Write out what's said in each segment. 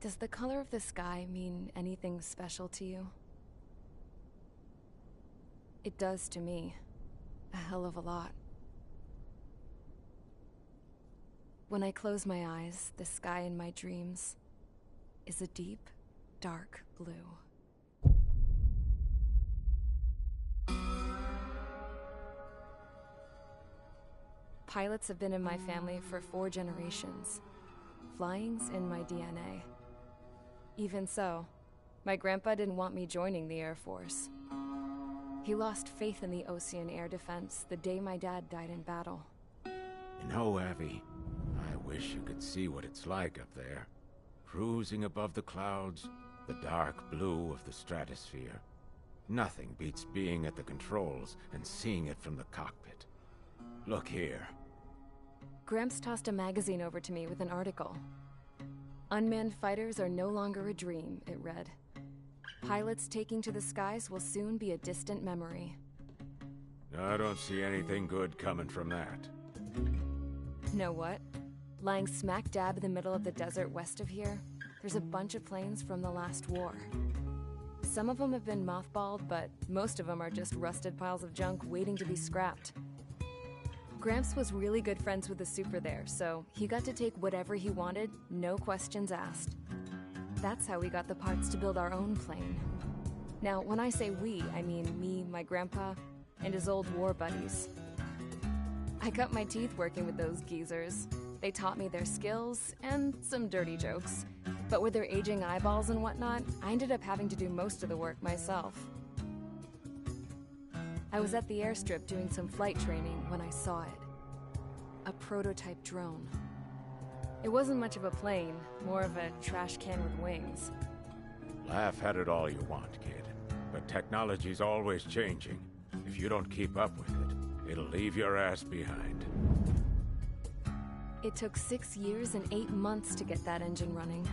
Does the color of the sky mean anything special to you? It does to me. A hell of a lot. When I close my eyes, the sky in my dreams is a deep, dark blue. Pilots have been in my family for 4 generations. Flying's in my DNA. Even so, my grandpa didn't want me joining the Air Force. He lost faith in the Osean air defense the day my dad died in battle. You know, Abby, I wish you could see what it's like up there. Cruising above the clouds, the dark blue of the stratosphere. Nothing beats being at the controls and seeing it from the cockpit. Look here. Gramps tossed a magazine over to me with an article. Unmanned fighters are no longer a dream, it read. Pilots taking to the skies will soon be a distant memory. I don't see anything good coming from that. Know what? Lying smack dab in the middle of the desert west of here, there's a bunch of planes from the last war. Some of them have been mothballed, but most of them are just rusted piles of junk waiting to be scrapped. Gramps was really good friends with the super there, so he got to take whatever he wanted, no questions asked. That's how we got the parts to build our own plane. Now, when I say we, I mean me, my grandpa, and his old war buddies. I cut my teeth working with those geezers. They taught me their skills, and some dirty jokes. But with their aging eyeballs and whatnot, I ended up having to do most of the work myself. I was at the airstrip doing some flight training when I saw it. A prototype drone. It wasn't much of a plane, more of a trash can with wings. Laugh at it all you want, kid. But technology's always changing. If you don't keep up with it, it'll leave your ass behind. It took 6 years and 8 months to get that engine running.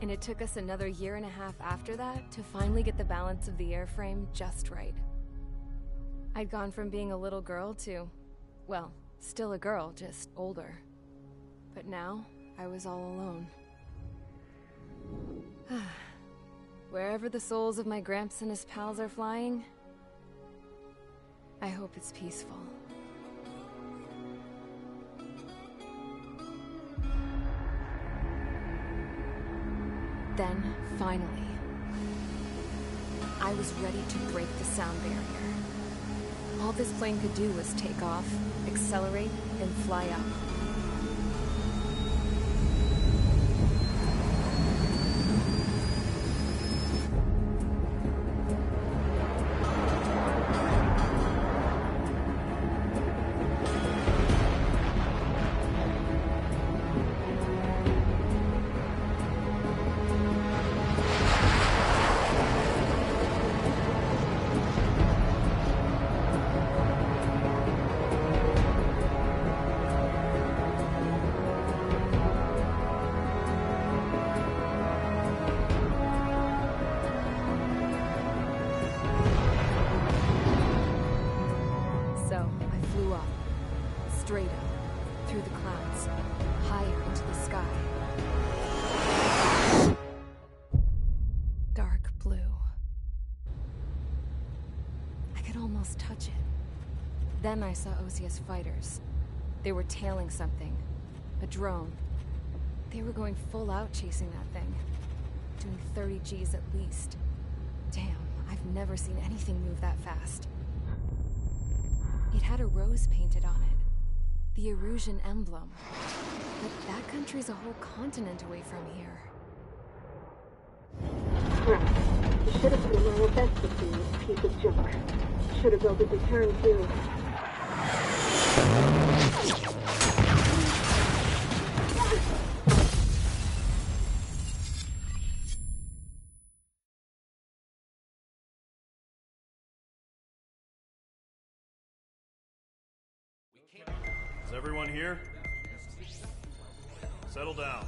And it took us another 1.5 years after that to finally get the balance of the airframe just right. I'd gone from being a little girl to, well, still a girl, just older. But now, I was all alone. Wherever the souls of my Gramps and his pals are flying, I hope it's peaceful. Then, finally, I was ready to break the sound barrier. All this plane could do was take off, accelerate, and fly up. Straight up, through the clouds, higher into the sky. Dark blue. I could almost touch it. Then I saw Osea's fighters. They were tailing something. A drone. They were going full out chasing that thing. Doing 30 Gs at least. Damn, I've never seen anything move that fast. It had a rose painted on it. The Erusian emblem. But that country's a whole continent away from here. Right. You should have been my best to see this piece of junk. Should have built a deterrent too. Is everyone here? Settle down.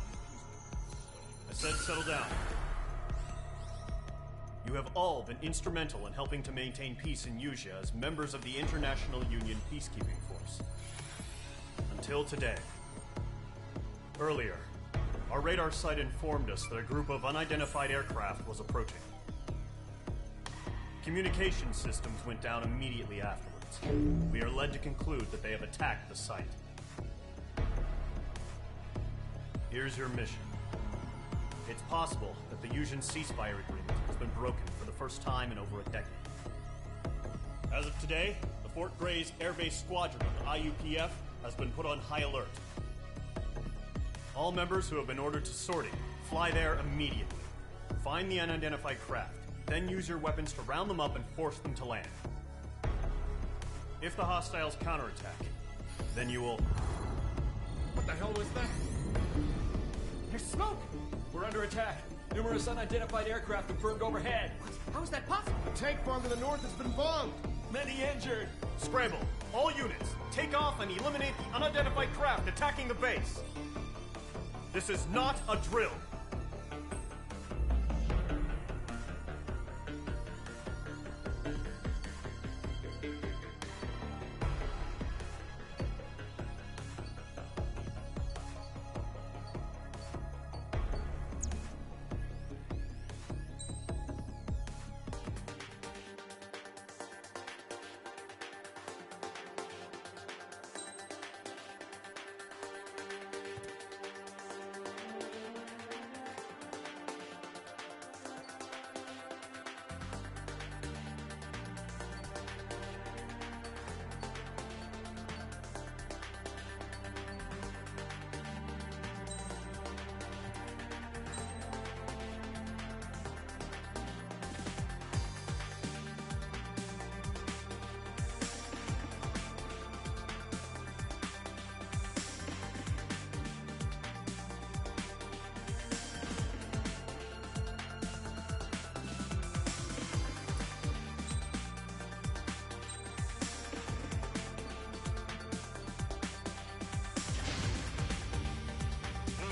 I said settle down. You have all been instrumental in helping to maintain peace in Usea as members of the International Union Peacekeeping Force. Until today. Earlier, Our radar site informed us that a group of unidentified aircraft was approaching. Communication systems went down immediately afterwards. We are led to conclude that they have attacked the site. Here's your mission. It's possible that the Yuuzhan ceasefire agreement has been broken for the first time in over a decade. As of today, the Fort Grays Air Base Squadron of the IUPF has been put on high alert. All members who have been ordered to sortie, fly there immediately. Find the unidentified craft, then use your weapons to round them up and force them to land. If the hostiles counterattack, then you will... What the hell was that? There's smoke! We're under attack. Numerous unidentified aircraft confirmed overhead. How is that possible? The tank farm to the north has been bombed. Many injured. Scramble! All units, take off and eliminate the unidentified craft attacking the base! This is not a drill!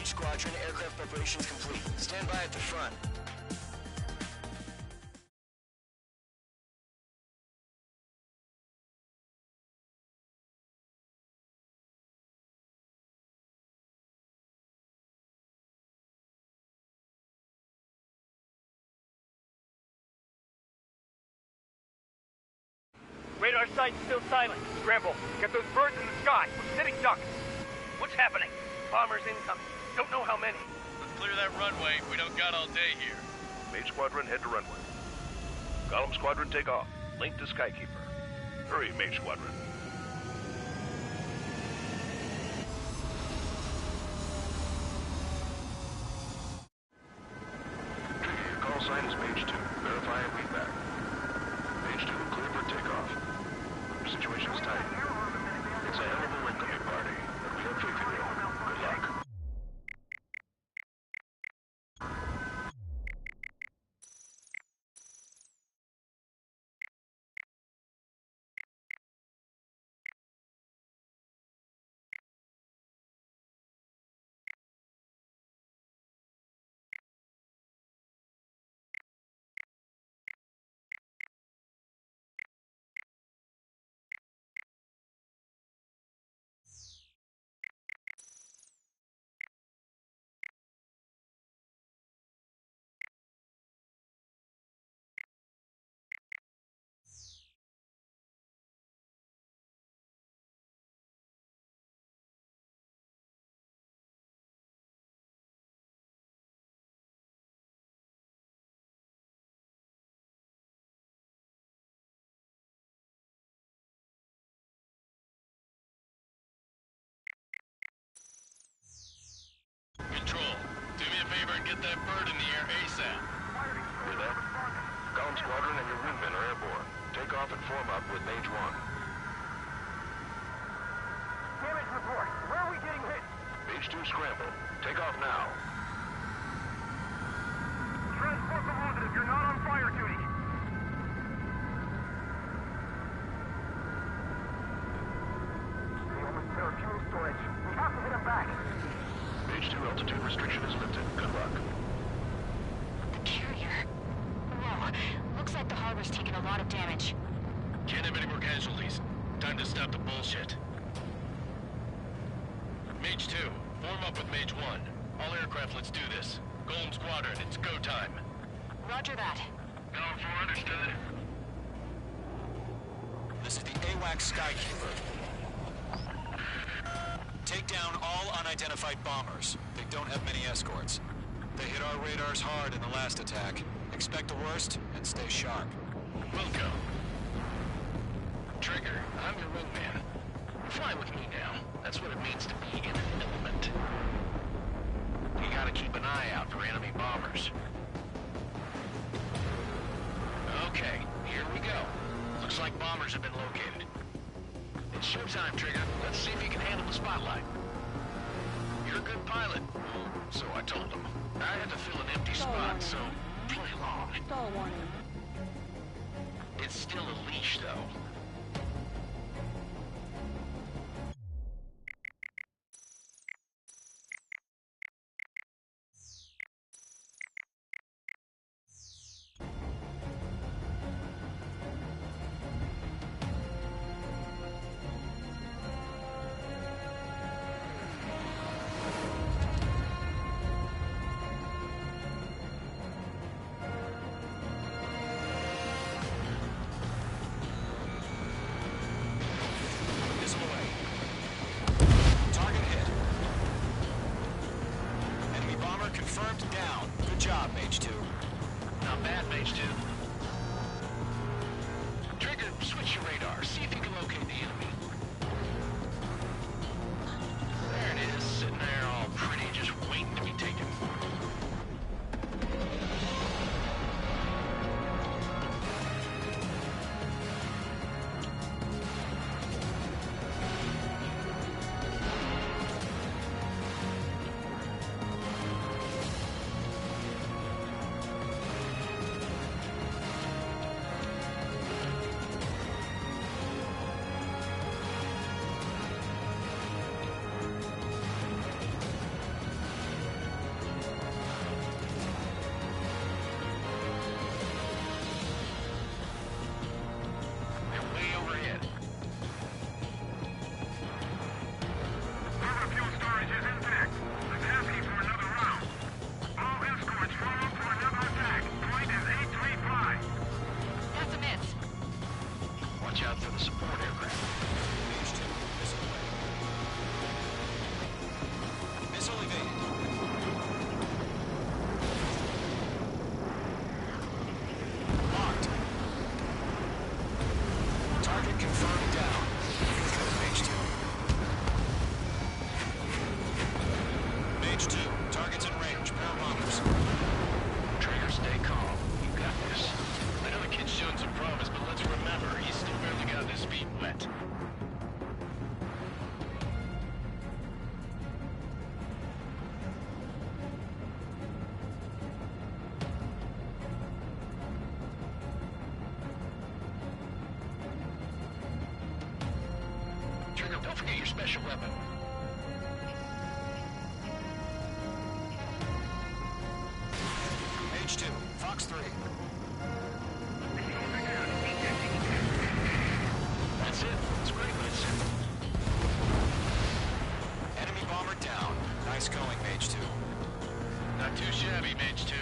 Squadron, aircraft preparations complete. Stand by at the front. Radar site's still silent. Scramble. Get those birds in the sky. We're sitting ducks. What's happening? Bombers incoming. Don't know how many. Let's clear that runway. We don't got all day here. Mage Squadron, head to runway. Golem Squadron, take off. Link to Skykeeper. Hurry, Mage Squadron. Trigger, your call sign is Mage 2. Verify and read back. Mage 2, clear for takeoff. Your situation is tight. It's a hell of a welcoming party, but we have faith in you. Good luck. Control, do me a favor and get that bird in the air ASAP. Hear that? Golem Squadron and your wingmen are airborne. Take off and form up with Mage 1. Damage report. Where are we getting hit? Mage 2, scramble. Take off now. Transport the positive. You're not on fire duty. They almost filled fuel storage. We have to hit them back. Mage 2, altitude restriction is lifted. Good luck. The carrier. Whoa. Looks like the harbor's taken a lot of damage. Can't have any more casualties. Time to stop the bullshit. Mage 2, form up with Mage 1. All aircraft, let's do this. Golem Squadron, it's go time. Roger that. Going for understood. This is the AWACS Skykeeper. Take down all unidentified bombers. They don't have many escorts. They hit our radars hard in the last attack. Expect the worst and stay sharp. Wilco. Trigger, I'm your wingman. Fly with me now. That's what it means to be in an element. You gotta keep an eye out for enemy bombers. Okay, here we go. Looks like bombers have been located. It's showtime, Trigger. Let's see if you can handle the spotlight. You're a good pilot. Well, so I told them. I had to fill an empty spot, so play along. Stall warning. It's still a leash, though. Confirmed down. Good job, Mage 2. Not bad, Mage 2. Trigger, switch your radar. See if you can locate the enemy. There it is, sitting there all pretty, just waiting to be taken. Don't forget your special weapon. H2, Fox 3. That's it. It's great when it's simple. Enemy bomber down. Nice going, Mage 2. Not too shabby, Mage 2.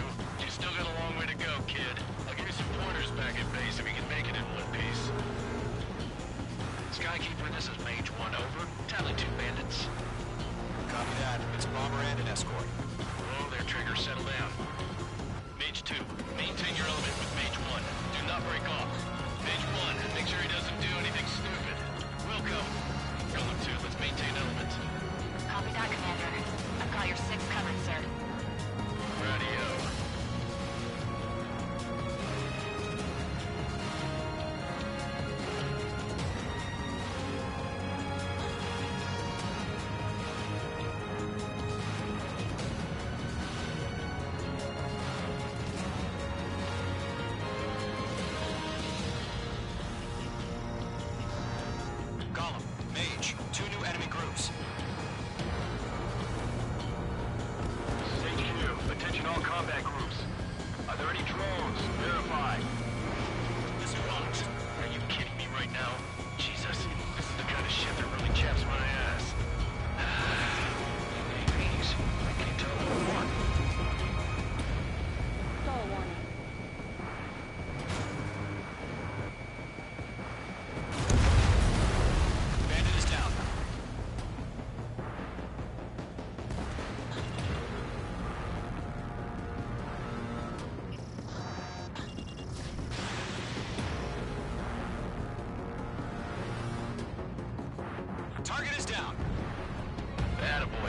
You still got a long way to go, kid. I'll give you some pointers back at base if you can make it in one piece. Skykeeper, this is Mage 1, over. Tally 2 bandits. Copy that. It's a bomber and an escort. Oh, there, Trigger. Settle down. Mage 2, maintain your element with Mage 1. Do not break off. Mage 1, make sure he doesn't do anything stupid. Wilco. Golem 2, let's maintain element. Copy that, Commander. I've got your 6 covered, sir. Radio.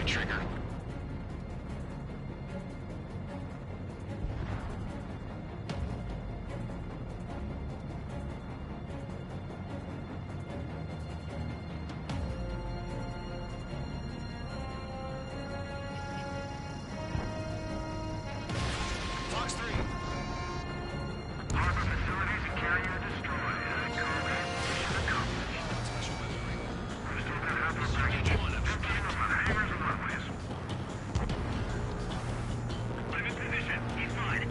by, Trigger. Fox 3. Harbor facilities and carrier destroyed. Combat mission accomplished. Special weaponry. We're still gonna have to search 15 of the hangars and runways. I'm in position. He's fine.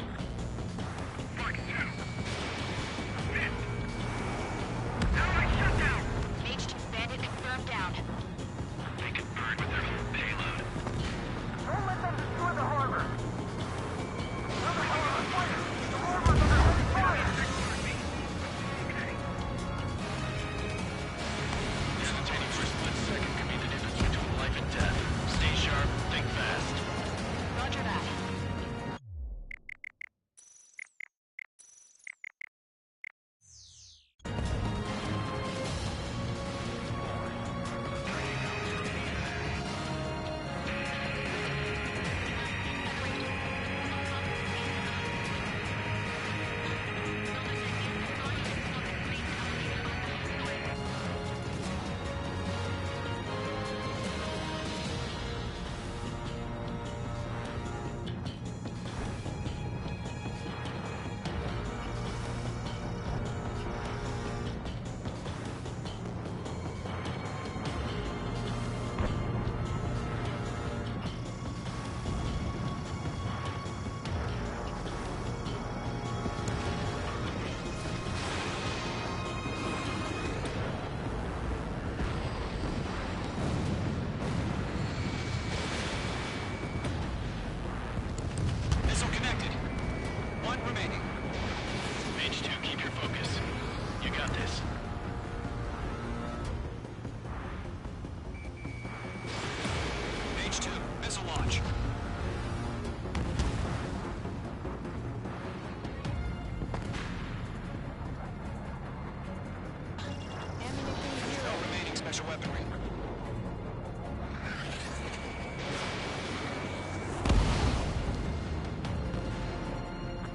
Fox 2. Missed. Allied shutdown! Mage 2 bandit confirmed down. They could burn with their whole payload. Don't let them destroy the harbor. Hesitating for a split second could be the difference between life and death. Stay sharp, think fast. Roger that. Missile connected. One remaining. Mage 2, keep your focus. You got this. Mage 2, missile launch. No remaining special weaponry.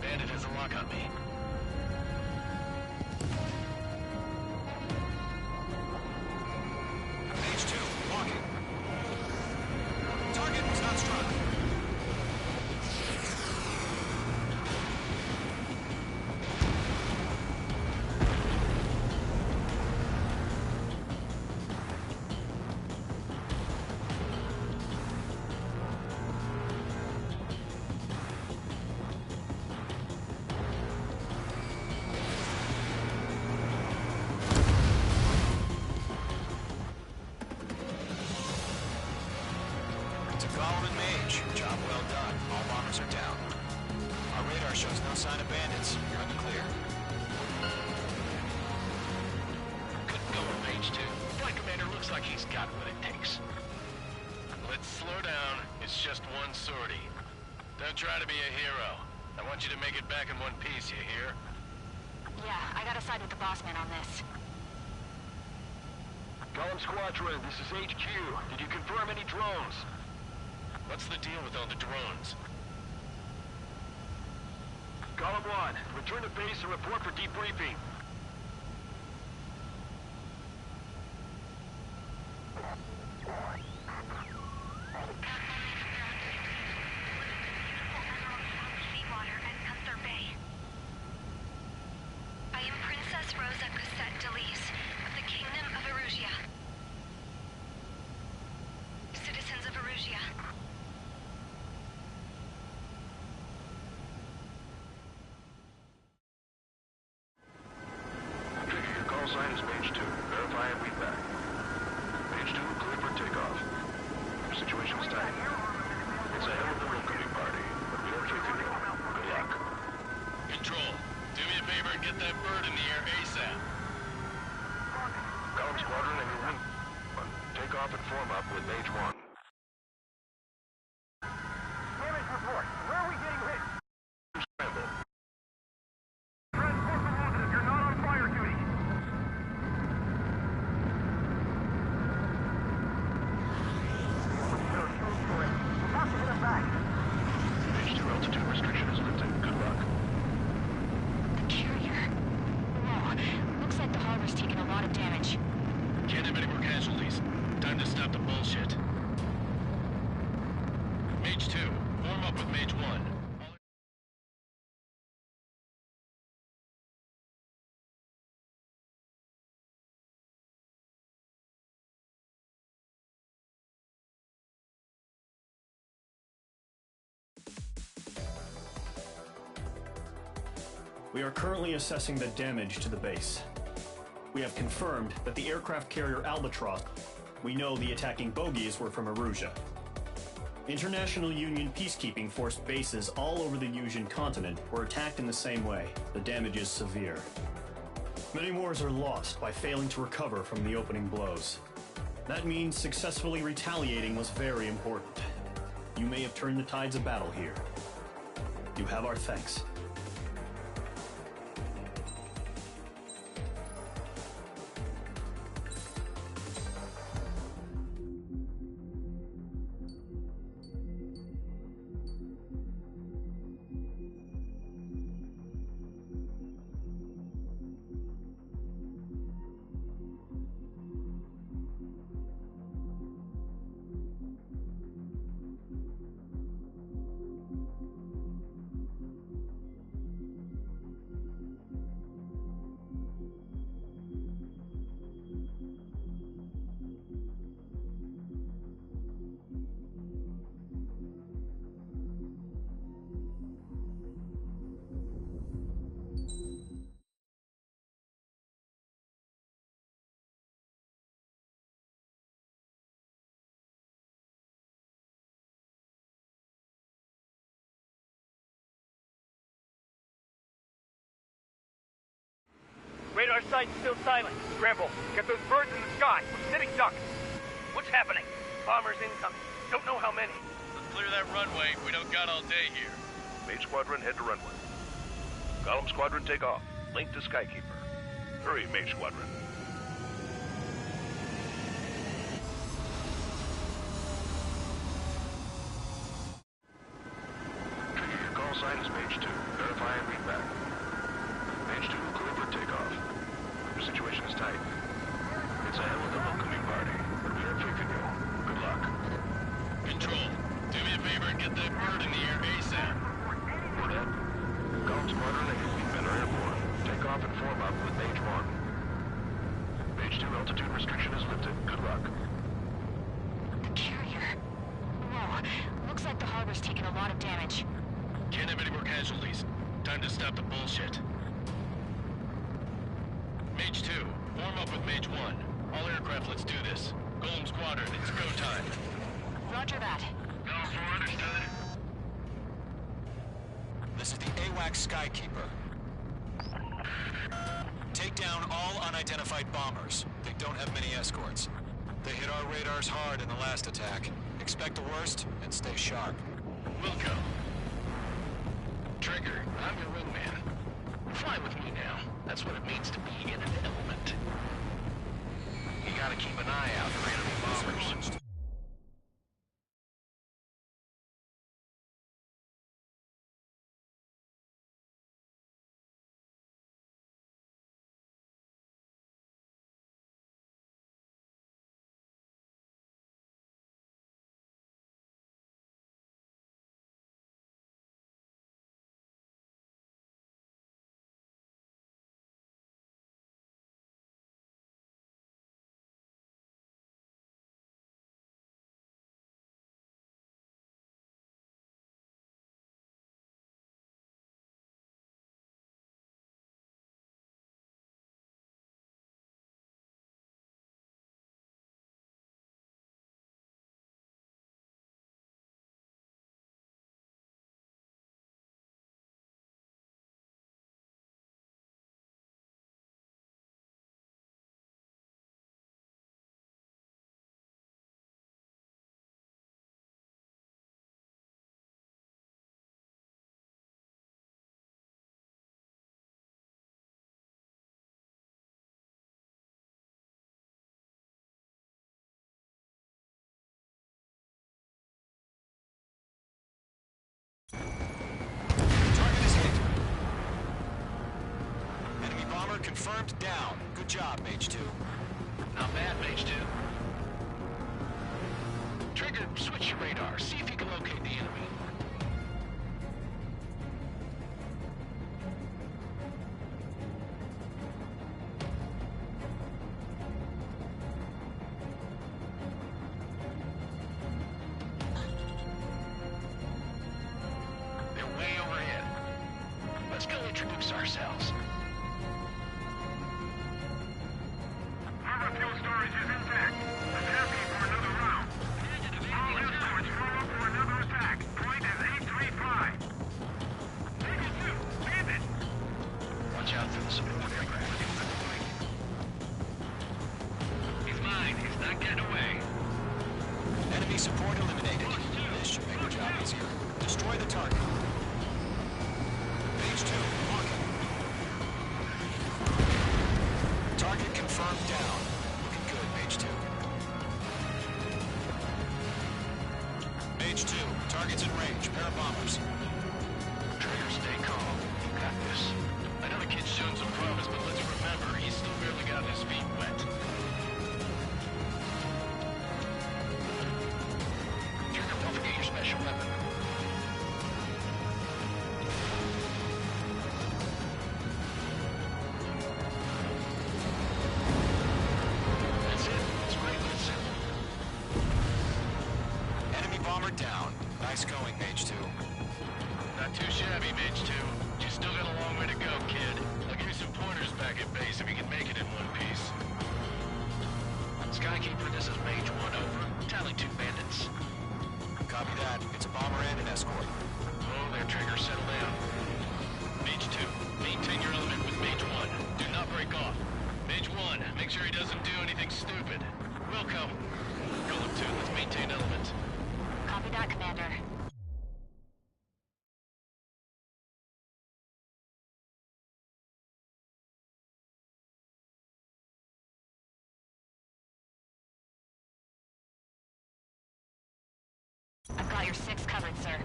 Bandit has a lock on me. Mage 2, walking. Target was not struck. To Gollum and Mage, job well done. All bombers are down. Our radar shows no sign of bandits. You're in the clear. Good going, Mage 2. Flight Commander looks like he's got what it takes. Let's slow down. It's just one sortie. Don't try to be a hero. I want you to make it back in one piece, you hear? Yeah, I gotta side with the boss man on this. Gollum Squadron, this is HQ. Did you confirm any drones? What's the deal with all the drones? Gollum 1, return to base and report for debriefing. Seawater and Gunther Bay. I am Princess Rosa Cosette Delise of the Kingdom of Erusia. Citizens of Erusia. Trigger, your call sign is Mage 2. Verify and read back. Mage 2, clear for takeoff. Your situation's tight. It's a hell of a welcoming party, but we don't faith in you. Good luck. Control, do me a favor and get that bird in the air ASAP. Gollum Squadron and your wing. Take off and form up with Mage 1. Damage report. Where are we getting hit? Scramble. Transport the wounded if you're not on fire duty. There are two We are currently assessing the damage to the base. We have confirmed that the aircraft carrier Albatross. We know the attacking bogies were from Erusia. International Union peacekeeping force bases all over the Yusian continent were attacked in the same way. The damage is severe. Many wars are lost by failing to recover from the opening blows. That means successfully retaliating was very important. You may have turned the tides of battle here. You have our thanks. Radar site's still silent. Scramble. Get those birds in the sky. We're sitting ducks. What's happening? Bombers incoming. Don't know how many. Let's clear that runway. We don't got all day here. Mage Squadron, head to runway. Column Squadron, take off. Link to Skykeeper. Hurry, Mage Squadron. Trigger, your call sign is Mage 2. Verify and read back. Mage 2, clear for takeoff. Your situation is tight. It's a hell of a welcoming party, but we are free to go. Good luck. Control, do me a favor and get that bird in the air ASAP. For that, Column Squadron and your wingmen are airborne. Take off and form up with Mage 1. Mage 2 altitude restriction is lifted. Good luck. The carrier. Whoa. Looks like the harbor's taken a lot of damage. Can't have any more casualties. Time to stop the bullshit. Mage 2, form up with Mage 1. All aircraft, let's do this. Golem Squadron, it's go time. Roger that. Go for understood. This is the AWACS Skykeeper. Take down all unidentified bombers. They don't have many escorts. They hit our radars hard in the last attack. Expect the worst and stay sharp. Wilco. Trigger, I'm your wingman. Fly with me now. That's what it means to be in an element. You gotta keep an eye out for enemy bombers. Confirmed down. Good job, Mage 2. Not bad, Mage 2. Trigger, switch your radar. See if you can locate the enemy. They're way overhead. Let's go introduce ourselves. Confirmed down. Looking good, Mage 2. Mage 2, target's in range. Pair of bombers. Trigger, stay calm. You got this. I know the kid's shown some promise, but let's remember, he's still barely gotten his feet wet. Trigger, don't forget your special weapon. That's it. It's great when it's simple. Enemy bomber down. Nice going, Mage 2. Not too shabby, Mage 2. You still got a long way to go, kid. I'll give you some pointers back at base if you can make it in one piece. Skykeeper, this is Mage 1, over. Tally 2 bandits. Copy that. It's a bomber and an escort. Oh, there, Trigger. Settle down. Mage 2, maintain your element with Mage 1. Do not break off. Mage 1, make sure he doesn't do anything stupid. Welcome. Golem 2, let's maintain element. Copy that, Commander. I've got your 6 covered, sir.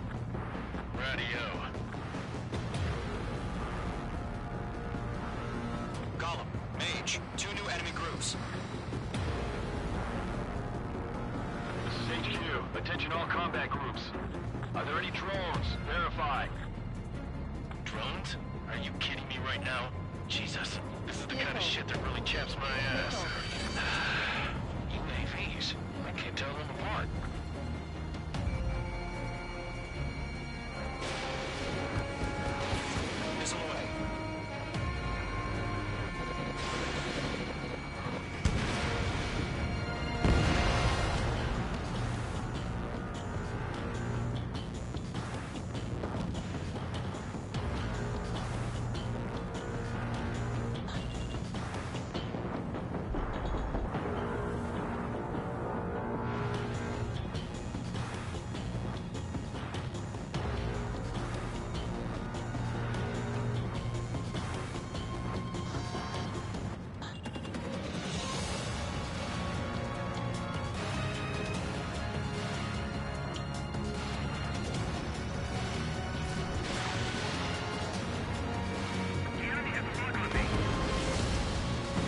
Radio. Golem, Mage, 2 new enemy groups. This is HQ. Attention all combat groups. Are there any drones? Verify. Drones? Are you kidding me right now? Jesus, this is the kind of shit that really chaps my ass. UAVs? I can't tell them apart. Missile away.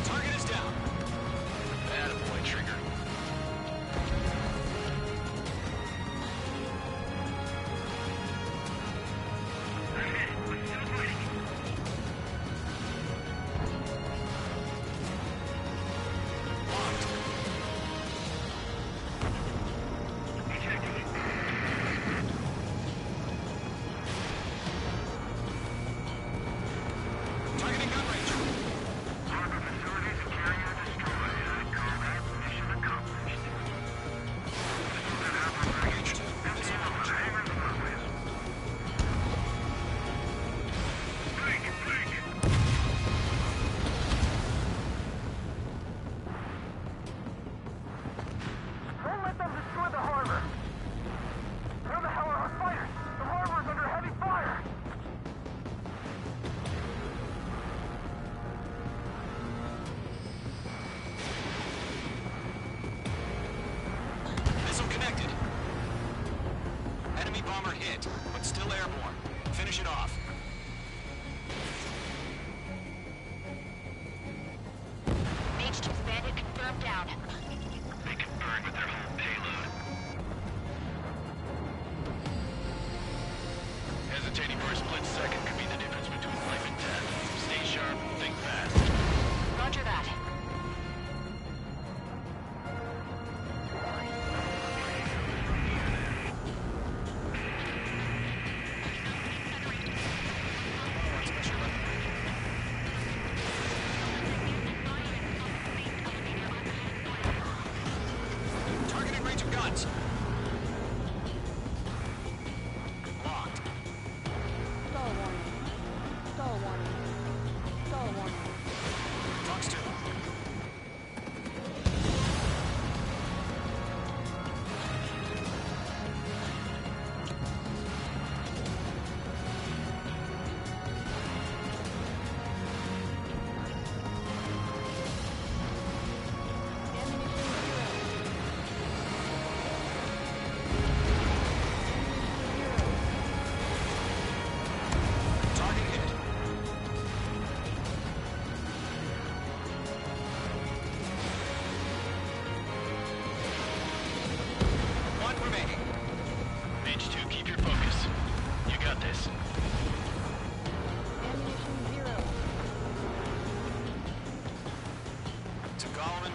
Target is down. Attaboy, Trigger. Targeting gun range. Cargo facilities and carrier destroyed. Combat mission accomplished. Mage 2, missile launch. Hangars and runways. Break! Don't let them destroy the harbor! Where the hell are our fighters? The harbor's under heavy fire! Missile connected. Enemy bomber hit, but still airborne. Finish it off. Mage 2's bandit confirmed down. They can burn with their whole payload. Hesitating for a split second could be the difference between life and death. Stay sharp, think fast. Roger that.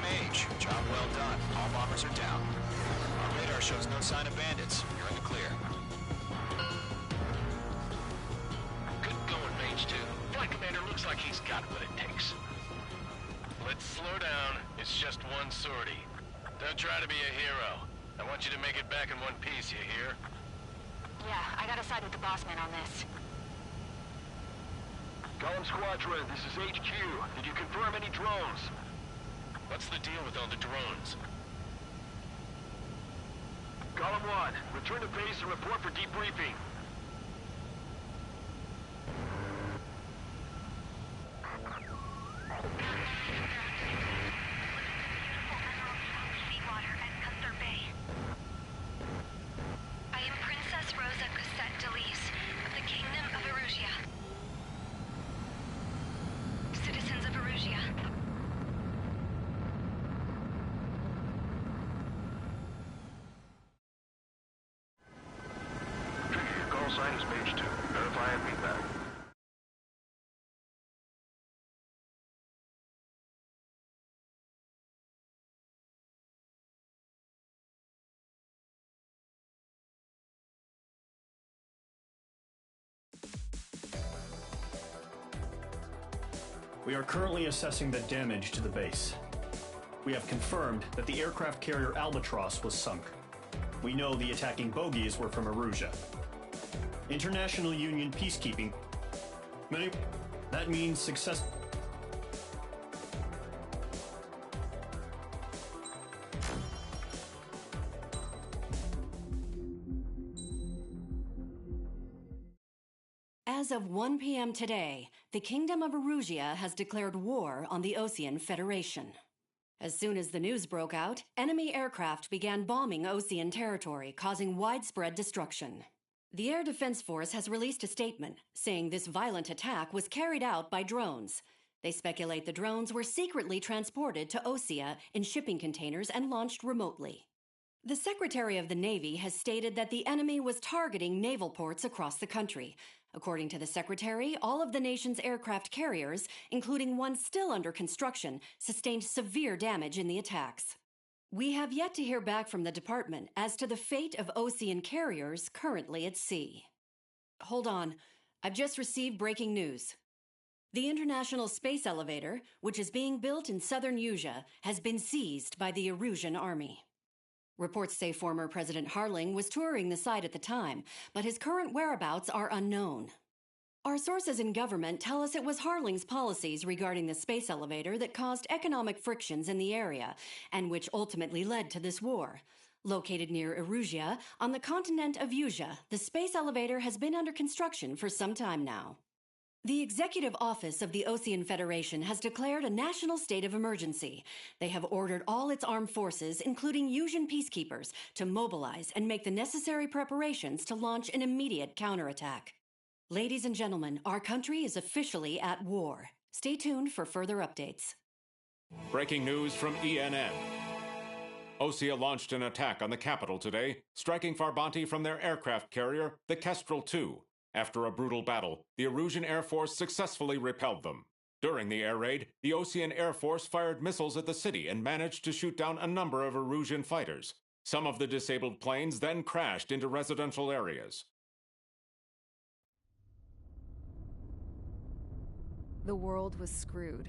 MH. Job well done. All bombers are down. Our radar shows no sign of bandits. You're in the clear. Good going, Mage 2. Flight Commander looks like he's got what it takes. Let's slow down. It's just one sortie. Don't try to be a hero. I want you to make it back in one piece, you hear? Yeah, I gotta side with the boss man on this. Column Squadron, this is HQ. Did you confirm any drones? What's the deal with all the drones? Column 1, return to base and report for debriefing. I am Princess Rosa Cosette Delise of the Kingdom of Erusia. Citizens of Erusia. Trigger, your call sign is Page 2. Verify and read back. We are currently assessing the damage to the base. We have confirmed that the aircraft carrier Albatross was sunk. We know the attacking bogies were from Erusia. International Union peacekeeping. That means success. As of 1 p.m. today, the Kingdom of Erusia has declared war on the Osean Federation. As soon as the news broke out, enemy aircraft began bombing Osean territory, causing widespread destruction. The Air Defense Force has released a statement saying this violent attack was carried out by drones. They speculate the drones were secretly transported to Osea in shipping containers and launched remotely. The Secretary of the Navy has stated that the enemy was targeting naval ports across the country. According to the Secretary, all of the nation's aircraft carriers, including one still under construction, sustained severe damage in the attacks. We have yet to hear back from the department as to the fate of Osean carriers currently at sea. Hold on. I've just received breaking news. The International Space Elevator, which is being built in southern Usea, has been seized by the Erusian army. Reports say former President Harling was touring the site at the time, but his current whereabouts are unknown. Our sources in government tell us it was Harling's policies regarding the space elevator that caused economic frictions in the area, and which ultimately led to this war. Located near Erusia, on the continent of Usea, the space elevator has been under construction for some time now. The Executive Office of the Osean Federation has declared a national state of emergency. They have ordered all its armed forces, including Usian peacekeepers, to mobilize and make the necessary preparations to launch an immediate counterattack. Ladies and gentlemen, our country is officially at war. Stay tuned for further updates. Breaking news from ENN. Osea launched an attack on the capital today, striking Farbanti from their aircraft carrier, the Kestrel II. After a brutal battle, the Erusian Air Force successfully repelled them. During the air raid, the Osean Air Force fired missiles at the city and managed to shoot down a number of Erusian fighters. Some of the disabled planes then crashed into residential areas. The world was screwed.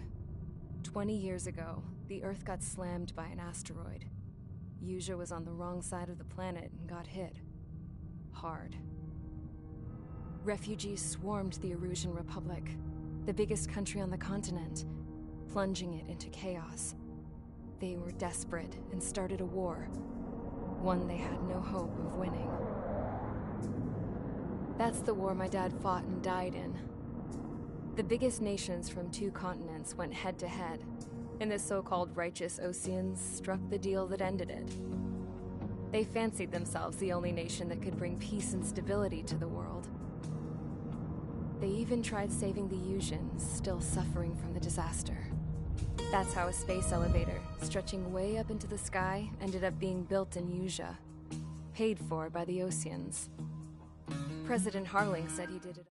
20 years ago, the Earth got slammed by an asteroid. Usea was on the wrong side of the planet and got hit. Hard. Refugees swarmed the Erusian Republic, the biggest country on the continent, plunging it into chaos. They were desperate and started a war, one they had no hope of winning. That's the war my dad fought and died in. The biggest nations from 2 continents went head-to-head, and the so-called righteous Oseans struck the deal that ended it. They fancied themselves the only nation that could bring peace and stability to the world. They even tried saving the Usians, still suffering from the disaster. That's how a space elevator, stretching way up into the sky, ended up being built in Usea, paid for by the Oseans. President Harling said he did it.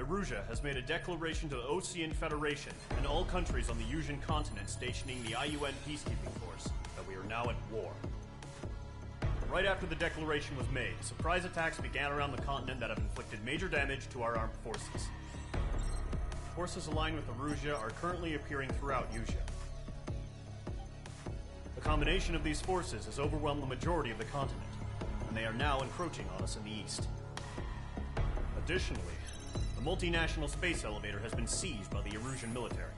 Erusia has made a declaration to the Osean Federation and all countries on the Yusian continent stationing the IUN peacekeeping force that we are now at war. Right after the declaration was made, surprise attacks began around the continent that have inflicted major damage to our armed forces. Forces aligned with Erusia are currently appearing throughout Yusia. The combination of these forces has overwhelmed the majority of the continent, and they are now encroaching on us in the east. Additionally, the multinational space elevator has been seized by the Erusian military.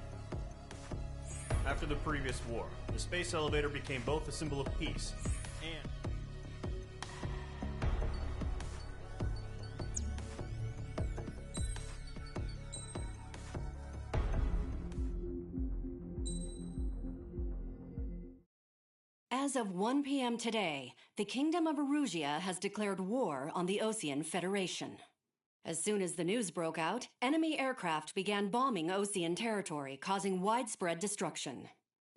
After the previous war, the space elevator became both a symbol of peace and... As of 1 p.m. today, the Kingdom of Erusia has declared war on the Osean Federation. As soon as the news broke out, enemy aircraft began bombing Osean territory, causing widespread destruction.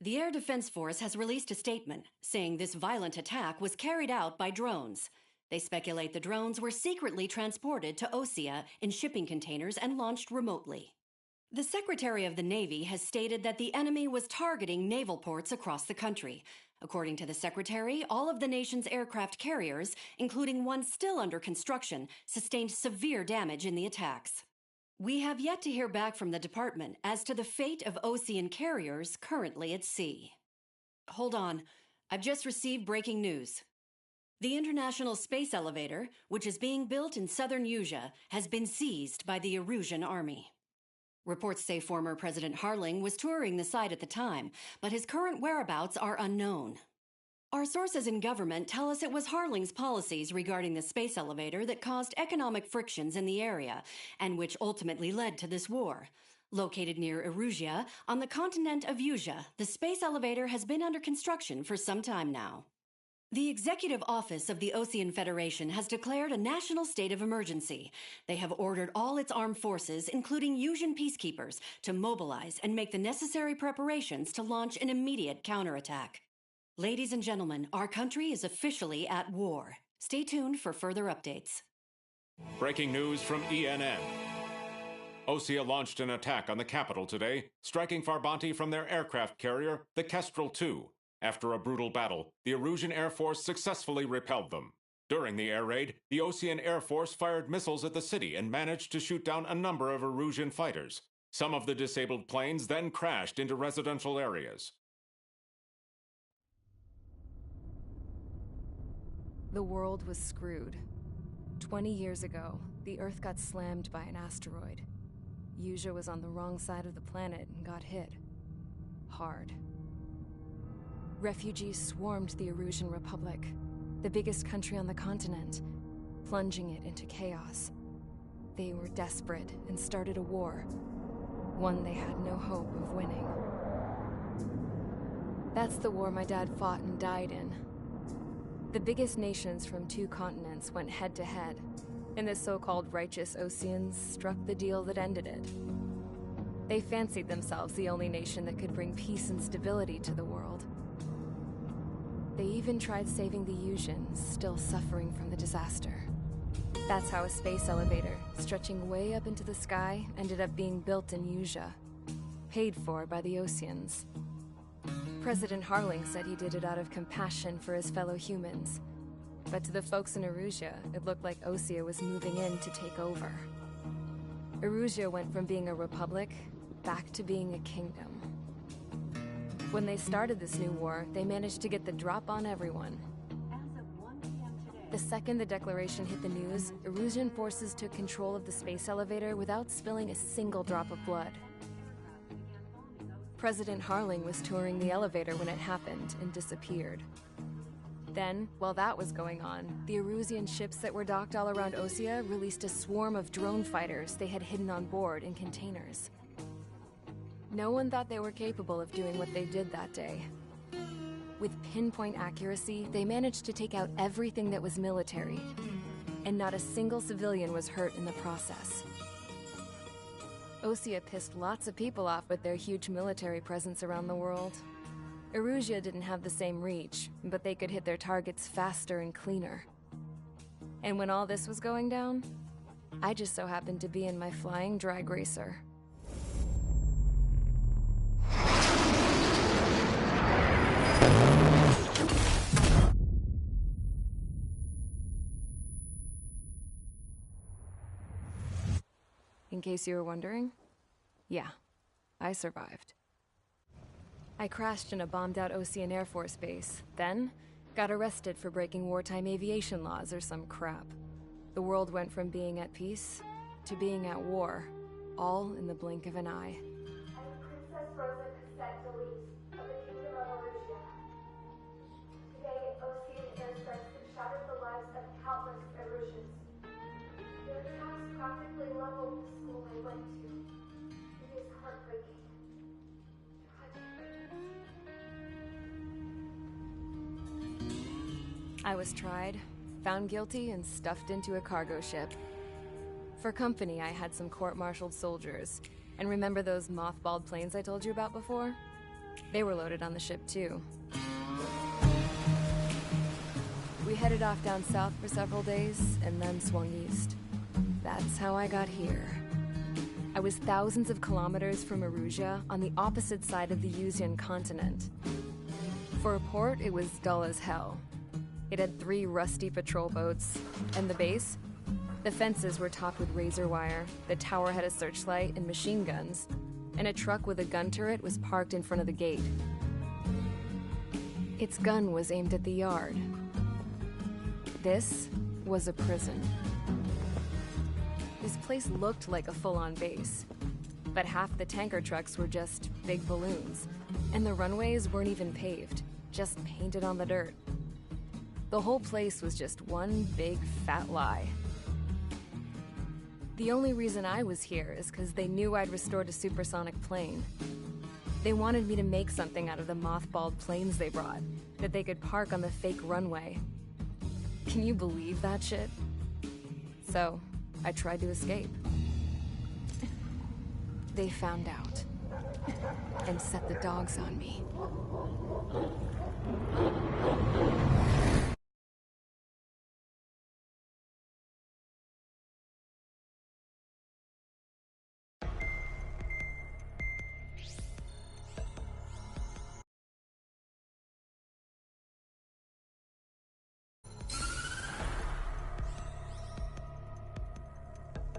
The Air Defense Force has released a statement saying this violent attack was carried out by drones. They speculate the drones were secretly transported to Osea in shipping containers and launched remotely. The Secretary of the Navy has stated that the enemy was targeting naval ports across the country. According to the Secretary, all of the nation's aircraft carriers, including one still under construction, sustained severe damage in the attacks. We have yet to hear back from the department as to the fate of Osean carriers currently at sea. Hold on, I've just received breaking news. The International Space Elevator, which is being built in southern Yusia, has been seized by the Erusian army. Reports say former President Harling was touring the site at the time, but his current whereabouts are unknown. Our sources in government tell us it was Harling's policies regarding the space elevator that caused economic frictions in the area, and which ultimately led to this war. Located near Erusia, on the continent of Yusia, the space elevator has been under construction for some time now. The Executive Office of the Osean Federation has declared a national state of emergency. They have ordered all its armed forces, including Yusian peacekeepers, to mobilize and make the necessary preparations to launch an immediate counterattack. Ladies and gentlemen, our country is officially at war. Stay tuned for further updates. Breaking news from ENN. Osea launched an attack on the capital today, striking Farbanti from their aircraft carrier, the Kestrel II. After a brutal battle, the Erusian Air Force successfully repelled them. During the air raid, the Osean Air Force fired missiles at the city and managed to shoot down a number of Erusian fighters. Some of the disabled planes then crashed into residential areas. The world was screwed. 20 years ago, the Earth got slammed by an asteroid. Yusia was on the wrong side of the planet and got hit. Hard. Refugees swarmed the Erusian Republic, the biggest country on the continent, plunging it into chaos. They were desperate and started a war, one they had no hope of winning. That's the war my dad fought and died in. The biggest nations from 2 continents went head-to-head, and the so-called righteous Oseans struck the deal that ended it. They fancied themselves the only nation that could bring peace and stability to the world. They even tried saving the Yusians, still suffering from the disaster. That's how a space elevator, stretching way up into the sky, ended up being built in Yusia, paid for by the Oseans. President Harling said he did it out of compassion for his fellow humans. But to the folks in Erusia, it looked like Osea was moving in to take over. Erusia went from being a republic back to being a kingdom. When they started this new war, they managed to get the drop on everyone. The second the declaration hit the news, Erusian forces took control of the space elevator without spilling a single drop of blood. President Harling was touring the elevator when it happened and disappeared. Then, while that was going on, the Erusian ships that were docked all around Osea released a swarm of drone fighters they had hidden on board in containers. No one thought they were capable of doing what they did that day. With pinpoint accuracy, they managed to take out everything that was military, and not a single civilian was hurt in the process. Osea pissed lots of people off with their huge military presence around the world. Erusia didn't have the same reach, but they could hit their targets faster and cleaner. And when all this was going down, I just so happened to be in my flying drag racer. In case you were wondering, yeah, I survived. I crashed in a bombed-out Osean Air Force base, then got arrested for breaking wartime aviation laws or some crap. The world went from being at peace to being at war, all in the blink of an eye. I am Princess Rosa Cassette Delise of the Kingdom of Erusia. Today, Osean airstrikes have shattered the lives of countless Erusians. Their attacks practically leveled the school I went to. It is heartbreaking. I was tried, found guilty, and stuffed into a cargo ship. For company, I had some court-martialed soldiers. And remember those mothballed planes I told you about before? They were loaded on the ship, too. We headed off down south for several days, and then swung east. That's how I got here. I was thousands of kilometers from Erusia, on the opposite side of the Yuzian continent. For a port, it was dull as hell. It had 3 rusty patrol boats. And the base? The fences were topped with razor wire, the tower had a searchlight and machine guns, and a truck with a gun turret was parked in front of the gate. Its gun was aimed at the yard. This was a prison. This place looked like a full-on base, but half the tanker trucks were just big balloons, and the runways weren't even paved, just painted on the dirt. The whole place was just one big fat lie. The only reason I was here is because they knew I'd restored a supersonic plane. They wanted me to make something out of the mothballed planes they brought, that they could park on the fake runway. Can you believe that shit? So, I tried to escape. They found out, and set the dogs on me.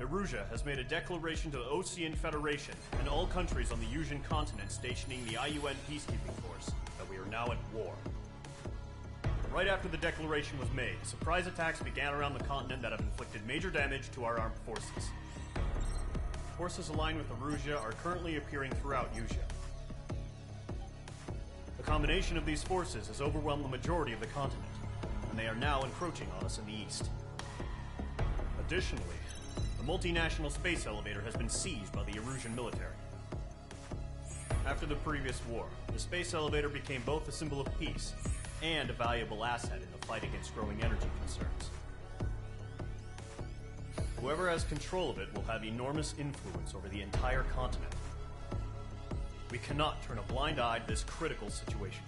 Erusia has made a declaration to the Osean Federation and all countries on the Yuzian continent stationing the IUN peacekeeping force that we are now at war. Right after the declaration was made, surprise attacks began around the continent that have inflicted major damage to our armed forces. Forces aligned with Erusia are currently appearing throughout Yusia. The combination of these forces has overwhelmed the majority of the continent, and they are now encroaching on us in the east. Additionally, the multinational space elevator has been seized by the Erusian military. After the previous war, the space elevator became both a symbol of peace and a valuable asset in the fight against growing energy concerns. Whoever has control of it will have enormous influence over the entire continent. We cannot turn a blind eye to this critical situation.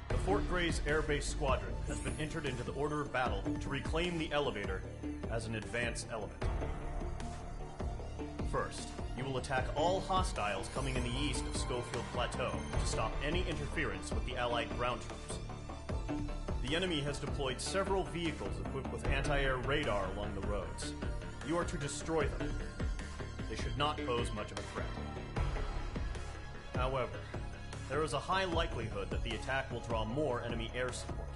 The Fort Grays Air Base Squadron has been entered into the order of battle to reclaim the elevator as an advanced element. First, you will attack all hostiles coming in the east of Schofield Plateau to stop any interference with the Allied ground troops. The enemy has deployed several vehicles equipped with anti-air radar along the roads. You are to destroy them. They should not pose much of a threat. However, there is a high likelihood that the attack will draw more enemy air support.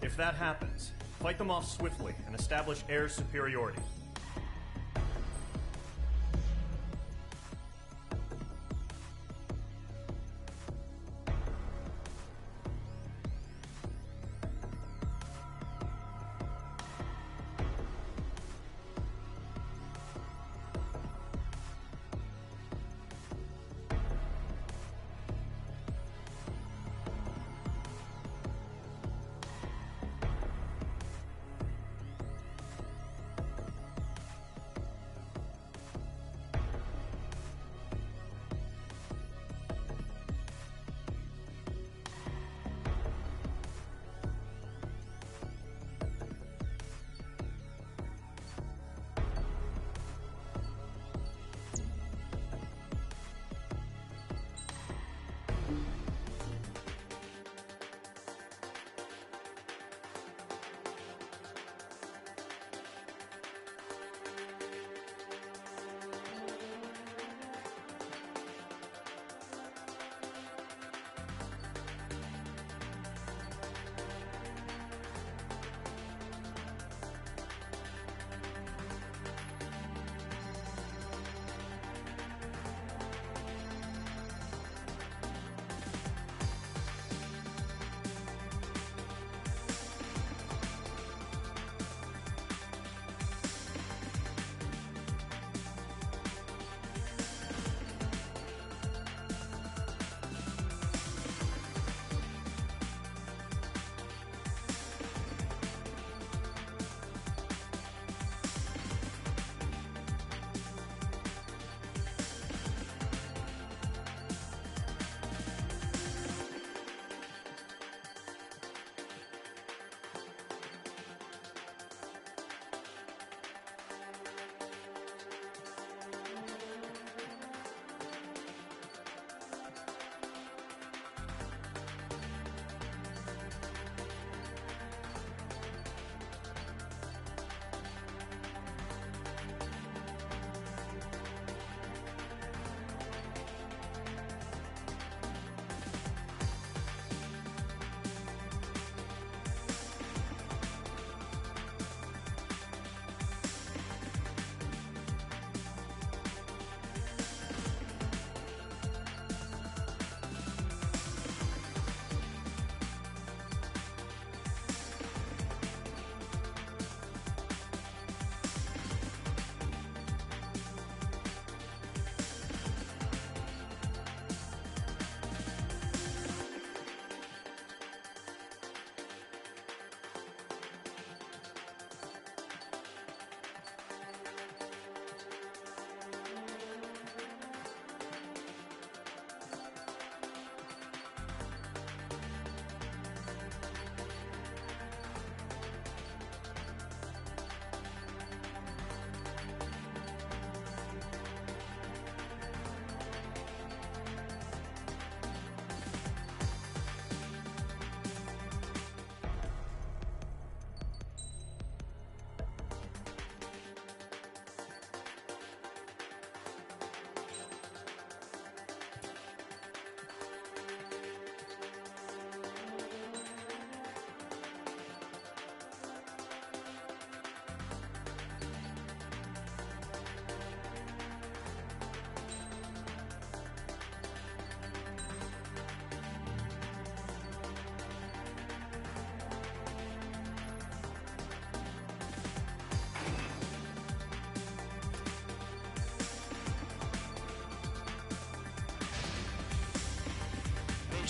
If that happens, fight them off swiftly and establish air superiority.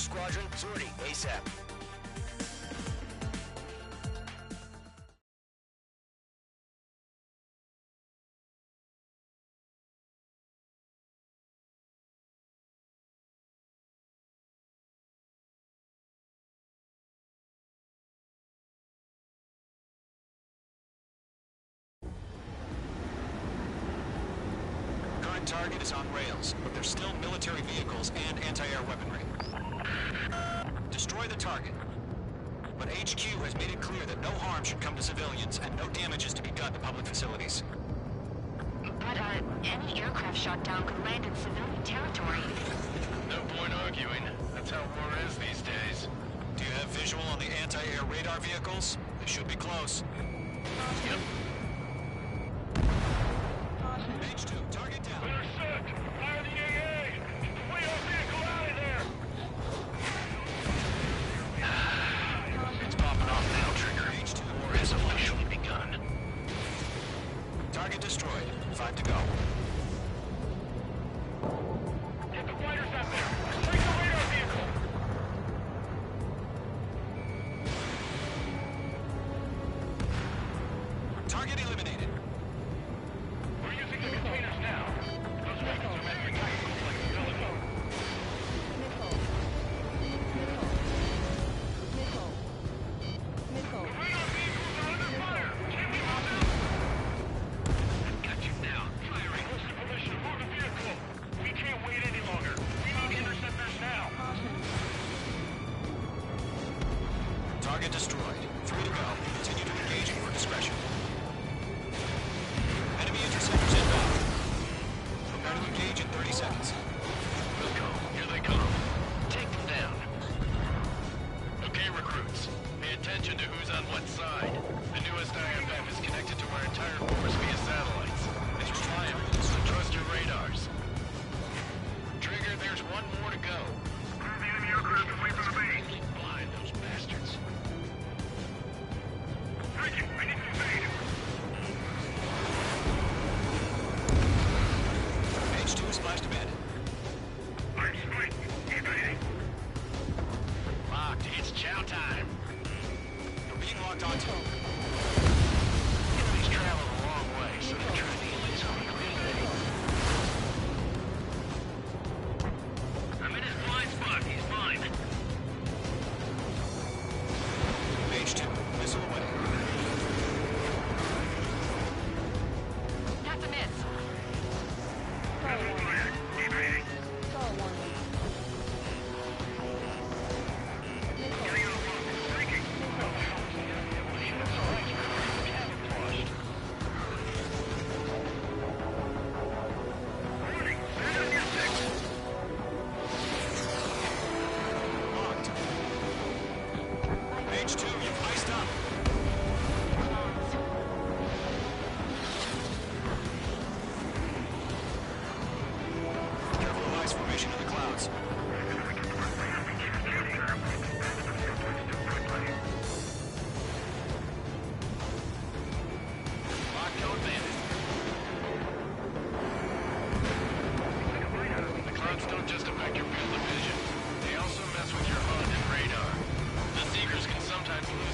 Squadron, sortie, ASAP. Current target is on rails, but there's still military vehicles and anti-air weaponry. Destroy the target. But HQ has made it clear that no harm should come to civilians and no damage is to be done to public facilities. But, any aircraft shot down could land in civilian territory. No point arguing. That's how war is these days. Do you have visual on the anti-air radar vehicles? They should be close. Yep. H2, target down. We're set! Fire the AA! Way our vehicle out of there! It's popping off now, Trigger. H2, War has officially begun. target destroyed. 5 to go. Get the fighters out there! Strike the radar vehicle! Target eliminated. We're using the containers now. Those weapons are meant for tactical flexibility. The radar vehicles are under fire! Can't we move them? Got you now. Firing. Close to position. Move the vehicle. We can't wait any longer. We need interceptors now. Target destroyed. 3 to go. Continue to engage at your discretion. Enemy interceptors inbound. Prepare to engage in 30 seconds. We'll go. Here they come. Take them down. Okay, recruits. Pay attention to who's on what side. The newest IFF is connected to our entire force via satellites. It's reliable, so trust your radars. Trigger, there's one more to go. Move the enemy aircraft away from the base. Blind those bastards. Bridget, I need to evade. H2 splashed abandoned. I'm split. Evading. Locked. It's chow time. You're being locked onto. Enemies travel a long way, so they're trying to get this quickly. I'm in his blind spot. He's fine. H2, missile away. That's a miss. Evading. Getting out of lock. Breaking. That's all right. Camouflaged. Warning. Stand on your six. Locked. H2, you've iced up. Careful of ice formation in the clouds. Lockdown bandit. The clouds don't just affect your field of vision. They also mess with your HUD and radar. The Seekers can sometimes lose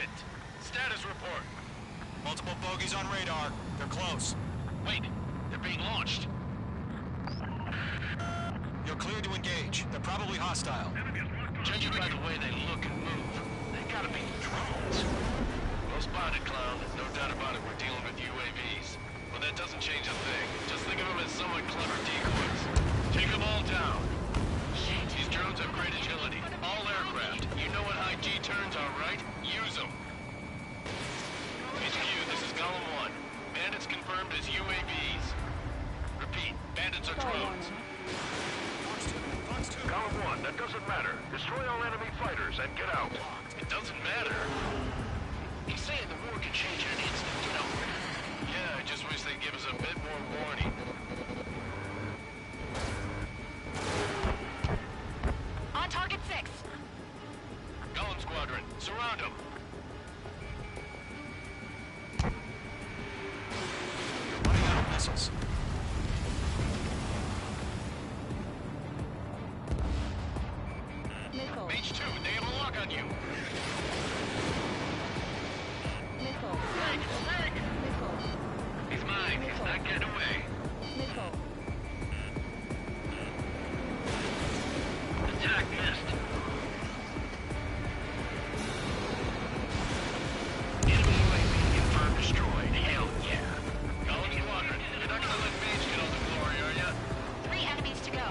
it. Status report. Multiple bogies on radar. They're close. Wait, they're being launched. You're cleared to engage. They're probably hostile. Judging by the way they look and move, they gotta be drones. Well spotted, Clown. No doubt about it, we're dealing with UAVs. But that doesn't change a thing. Just think of them as somewhat clever decoys. Take them all down. These drones have great agility. All aircraft. You know what high G turns are, right? Use them. HQ, this is Column 1. Bandits confirmed as UAVs. Repeat, bandits are drones. Column 1, that doesn't matter. Destroy all enemy fighters and get out. It doesn't matter. He's saying the war can change in an instant, you know? Yeah, I just wish they'd give us a bit more warning. On target 6. Golem Squadron, surround them. You're running out of missiles. Missile. Mage 2, they have a lock on you. Missile. Snake! Missile. He's mine, he's not getting away. Missile. Attack missed. Enemy UAV confirmed destroyed. Hell yeah. Golem Squadron, you're not gonna let Mage get all the glory, are ya? 3 enemies to go.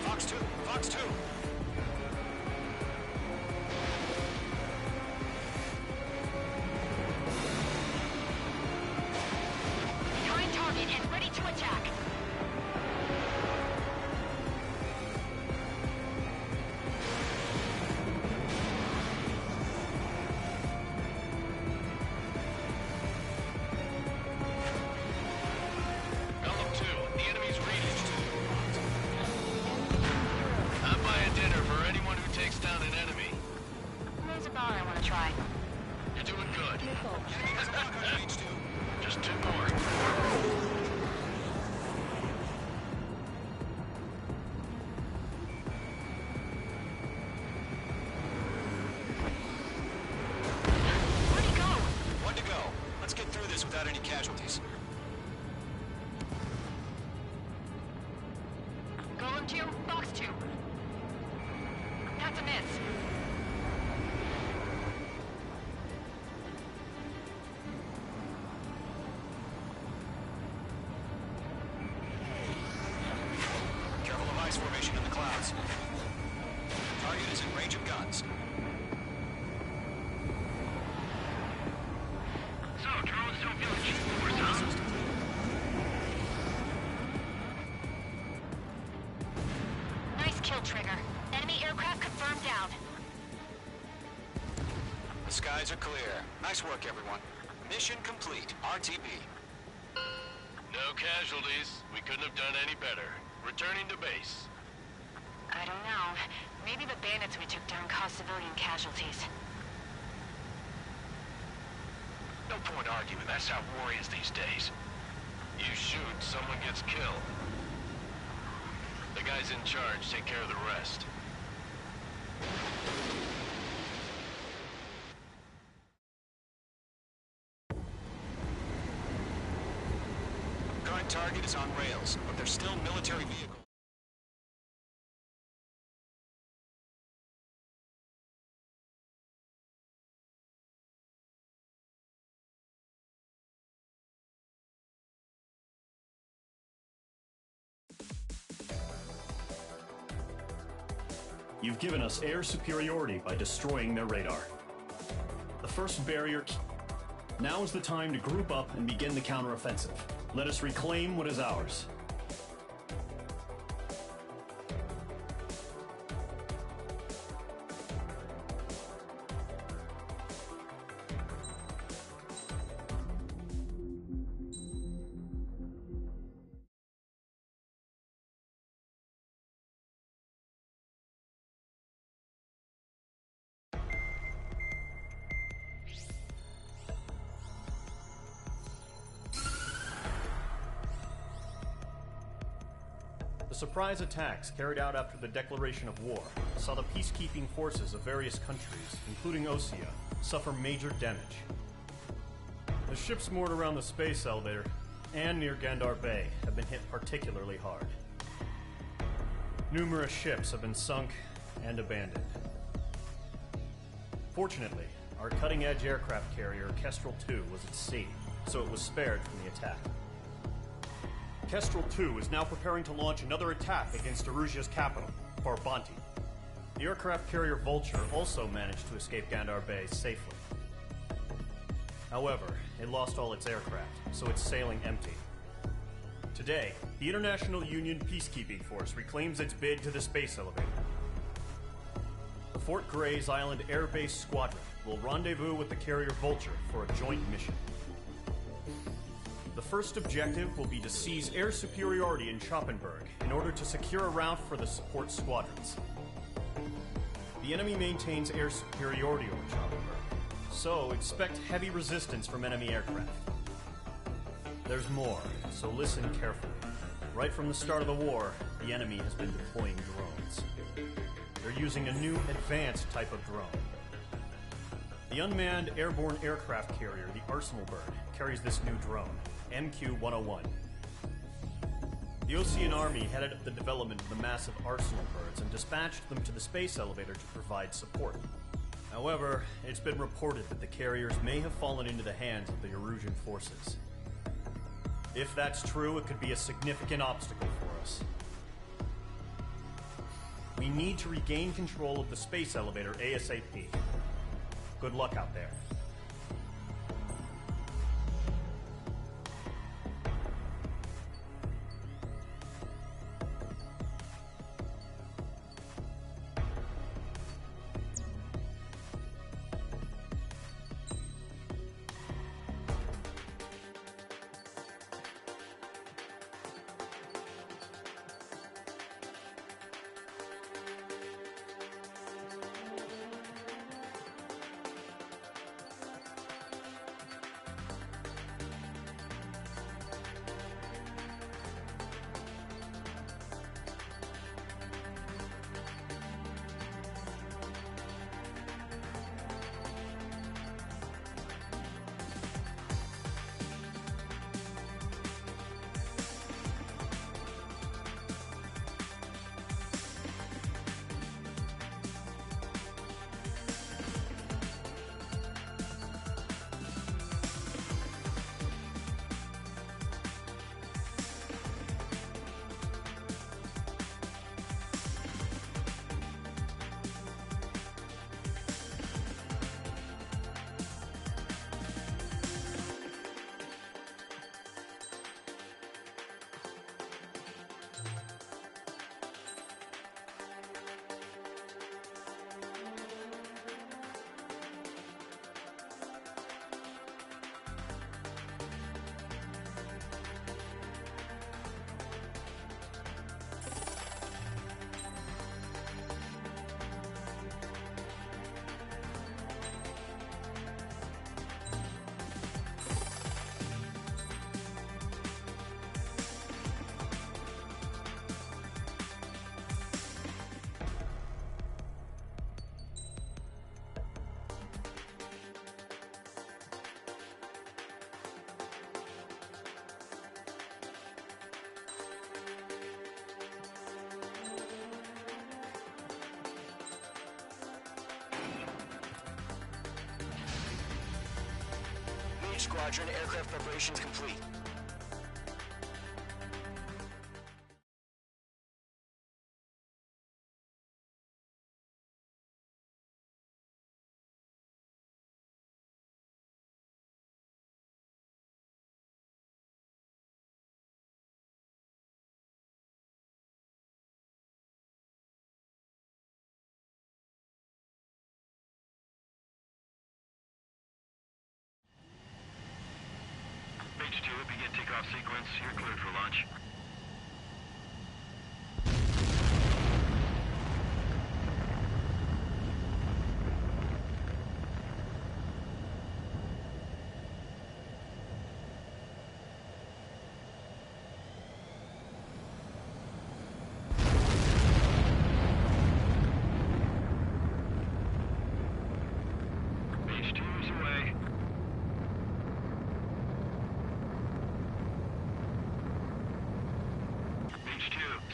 Fox 2! Fox 2! Behind target and ready to attack. Golem 2, the enemy's reached. I'm buying dinner for anyone who takes down an enemy. There's a bar I want to try. You're doing good. Missile. Just 2 more. Where'd he go? One to go. Let's get through this without any casualties. Golem 2, Fox 2. That's a miss. Careful of ice formation in the clouds. Target is in range of guns. So, drones don't feel the G-force, huh? Nice kill, Trigger. Enemy aircraft confirmed down. The skies are clear. Nice work, everyone. Mission complete. RTB. No casualties. We couldn't have done any better. Returning to base. I don't know. Maybe the bandits we took down caused civilian casualties. No point arguing. That's how war is these days. You shoot, someone gets killed. The guys in charge take care of the rest. Current target is on rails, but there's still military vehicles. You've given us air superiority by destroying their radar. The first barrier... Now is the time to group up and begin the counteroffensive. Let us reclaim what is ours. The surprise attacks carried out after the declaration of war saw the peacekeeping forces of various countries, including Osea, suffer major damage. The ships moored around the space elevator and near Gandar Bay have been hit particularly hard. Numerous ships have been sunk and abandoned. Fortunately, our cutting-edge aircraft carrier, Kestrel 2, was at sea, so it was spared from the attack. Kestrel 2 is now preparing to launch another attack against Erusia's capital, Farbanti. The aircraft carrier Vulture also managed to escape Gandar Bay safely. However, it lost all its aircraft, so it's sailing empty. Today, the International Union Peacekeeping Force reclaims its bid to the space elevator. The Fort Grays Island Air Base Squadron will rendezvous with the carrier Vulture for a joint mission. The first objective will be to seize air superiority in Schoppenberg in order to secure a route for the support squadrons. The enemy maintains air superiority over Schoppenberg, so expect heavy resistance from enemy aircraft. There's more, so listen carefully. Right from the start of the war, the enemy has been deploying drones. They're using a new advanced type of drone. The unmanned airborne aircraft carrier, the Arsenal Bird, carries this new drone, MQ-101. The Osean Army headed up the development of the massive Arsenal Birds and dispatched them to the space elevator to provide support. However, it's been reported that the carriers may have fallen into the hands of the Erusian forces. If that's true, it could be a significant obstacle for us. We need to regain control of the space elevator ASAP. Good luck out there. Squadron, aircraft preparations complete. H2, begin takeoff sequence. You're cleared for launch.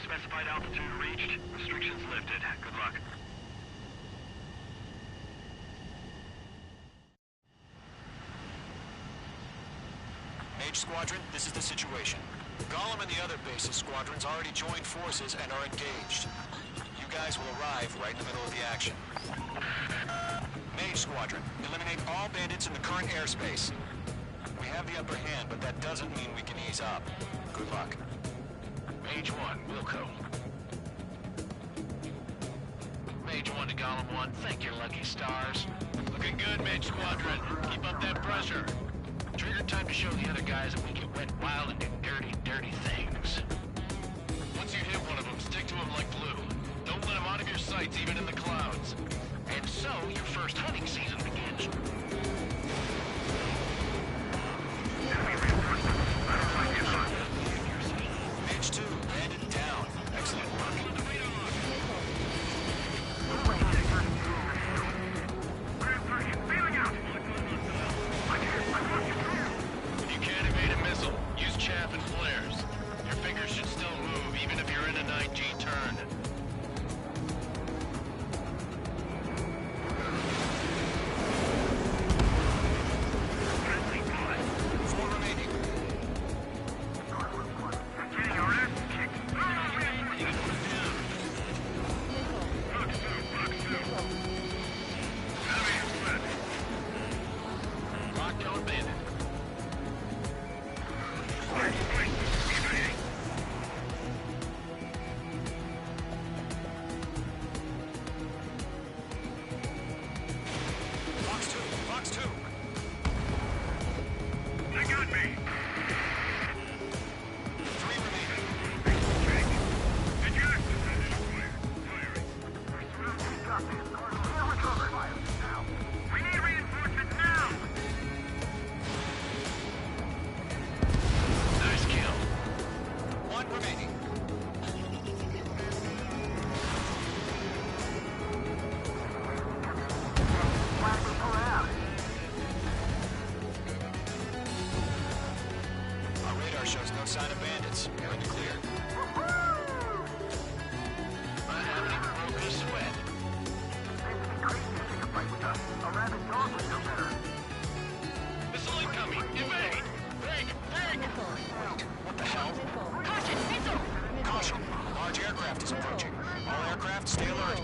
Specified altitude reached. Restrictions lifted. Good luck. Mage Squadron, this is the situation. Golem and the other base's squadrons already joined forces and are engaged. You guys will arrive right in the middle of the action. Mage Squadron, eliminate all bandits in the current airspace. We have the upper hand, but that doesn't mean we can ease up. Good luck. Mage 1, Wilco. Mage 1 to Golem 1, thank your lucky stars. Looking good, Mage Squadron. Keep up that pressure. Trigger time to show the other guys that we get wet, wild, and do dirty, dirty things. Once you hit one of them, stick to them like glue. Don't let them out of your sights, even in the clouds. And so, your first hunting season begins. Mage 2, bandit down. Excellent work. If you can't evade a missile, use chaff and flares. Your fingers should still move, even if you're in a 9G turn. Shows no sign of bandits. You're in the clear. I haven't even broken a sweat. Missile incoming! Evade! Break! What the hell? Caution, missile! Caution! Large aircraft is approaching. All aircraft, stay alert.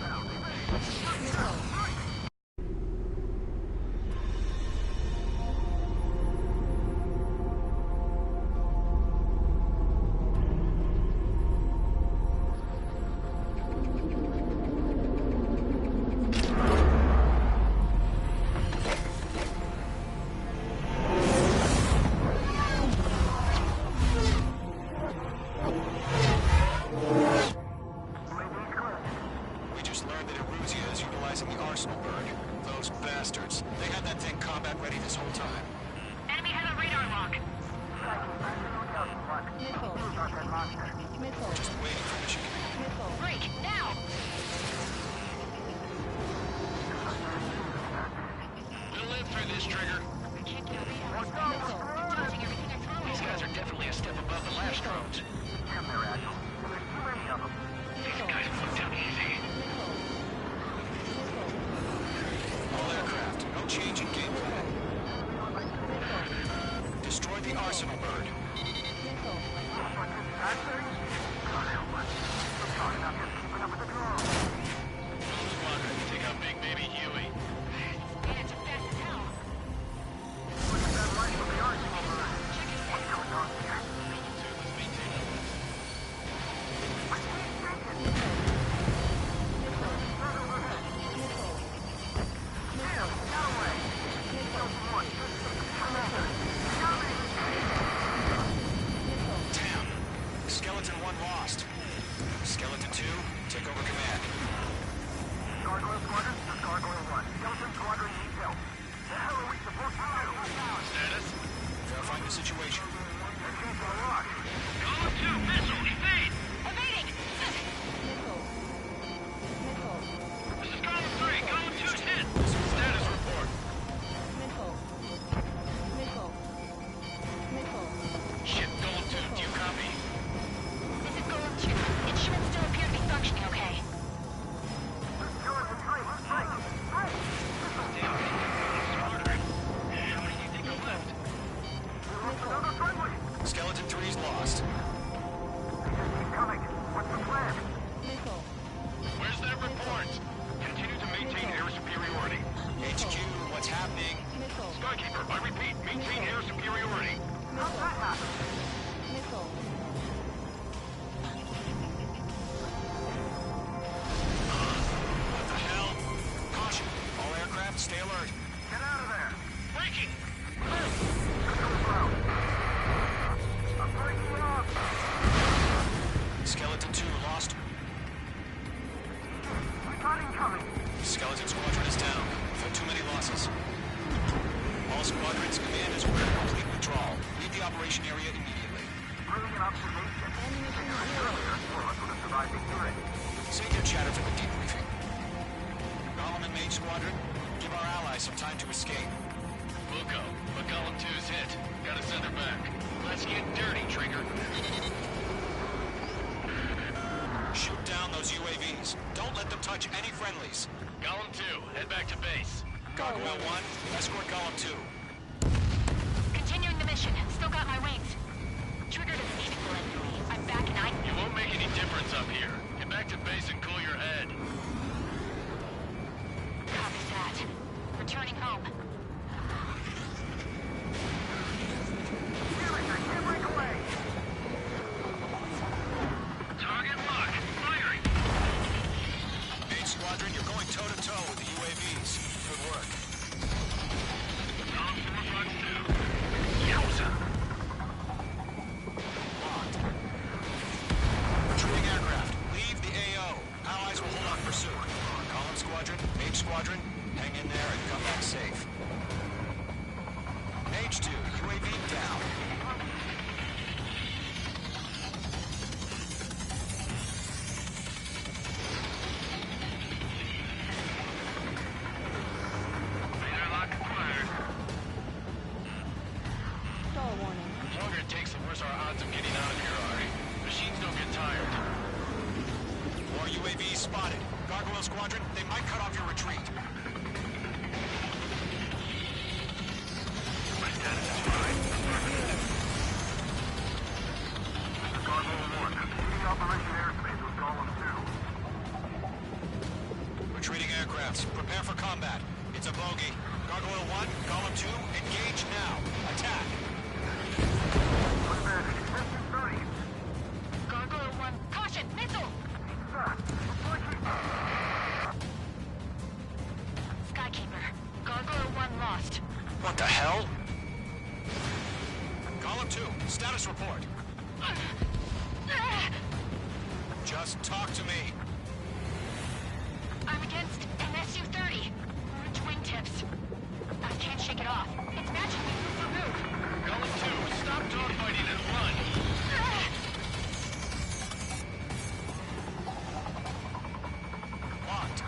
It's your Save your chatter for the debriefing. Golem and Mage Squadron, give our allies some time to escape. We'll go, but Golem 2's hit. Gotta send her back. Let's get dirty, Trigger. Shoot down those UAVs. Don't let them touch any friendlies. Golem 2, head back to base. Gargoyle 1, escort Golem 2. Continuing the mission. Still got my wings. Trigger doesn't need to pull in for me. I'm back and You won't make any difference up here. Get back to base and cool your head. Copy that. Returning home. Target lock. Firing. Mage Squadron, you're going toe-to-toe with the UAVs. Good work. Golem 4 Fox 2. Yowza. Retreating aircraft. Leave the AO. Allies will hold off pursuit. Golem Squadron, Mage Squadron, hang in there and come back safe. Mage 2, UAV down. Radar lock acquired. Star warning. The longer it takes, the worse our odds of getting out of here are. Machines don't get tired. More UAVs spotted. Gargoyle Squadron, they might cut off your retreat. My status is fine. Gargoyle 1, leading Operation Airspace with Golem 2. Retreating aircrafts, prepare for combat. It's a bogey. Gargoyle 1, Golem 2, engage now. Attack. Gargoyle 1, caution! Missile! Skykeeper. Gargoyle 1 lost. What the hell? Golem 2, status report. Just talk to me. I'm against an Su-30. Orange wingtips. I can't shake it off. It's matching me move for move. Golem 2, stop dogfighting and run. Locked.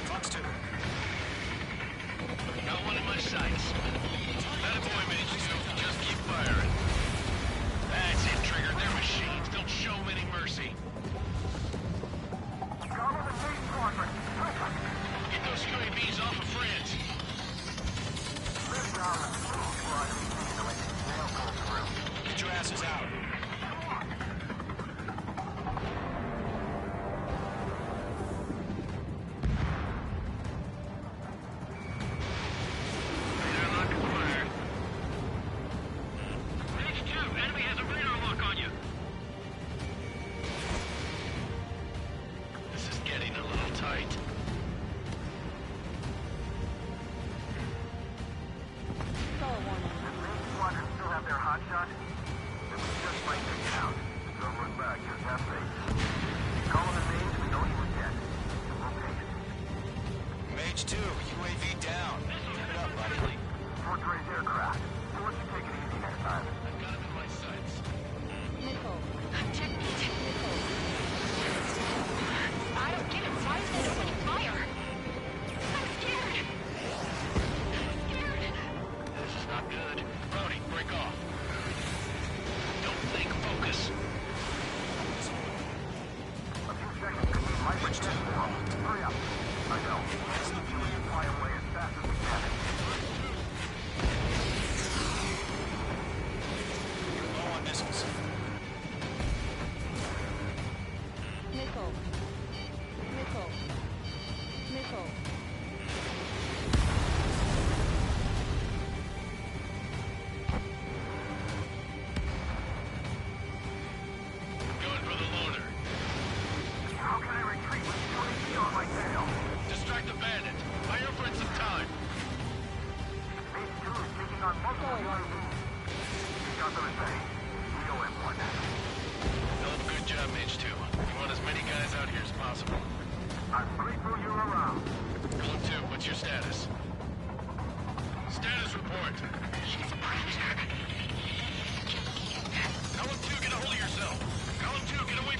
Fox 2. Got one in my sights. That boy, Mage 2. Just keep firing. That's it, Trigger. They're machines. Don't show them any mercy. Get those UAVs off of France. Get your asses out. Radar lock acquired. Mage 2, enemy has a radar lock on you. This is getting a little tight. Star warning. Squadron still have their hot shot? Then we just might take it out. Don't look back, just have faith. Golem and Mage, we know you were dead. We'll take it. Mage 2, UAV down. Keep it up, buddy. Fort Gray's aircraft. So let's you take it easy next time. I've got him in my sights. Missile. Technique. I don't get it. Why is it opening fire? I'm scared. This is not good. Brody, break off. Don't think, focus. A few seconds to keep my bridge down. Hurry up. I know. We can fly away as fast as we can. Low on missiles. Missile. Missile. Missile. Going for the loader. How can I retreat with UAV on my tail? Distract the bandit. Fire for some time. Mage 2 is taking on multiple UAVs. Got them at bay. We owe him one. Hell of a good job, Mage 2. We want as many guys out here as possible. I'm grateful you're around. Golem 2, what's your status? Status report. She's a predator. Golem 2, get a hold of yourself. Golem 2, get away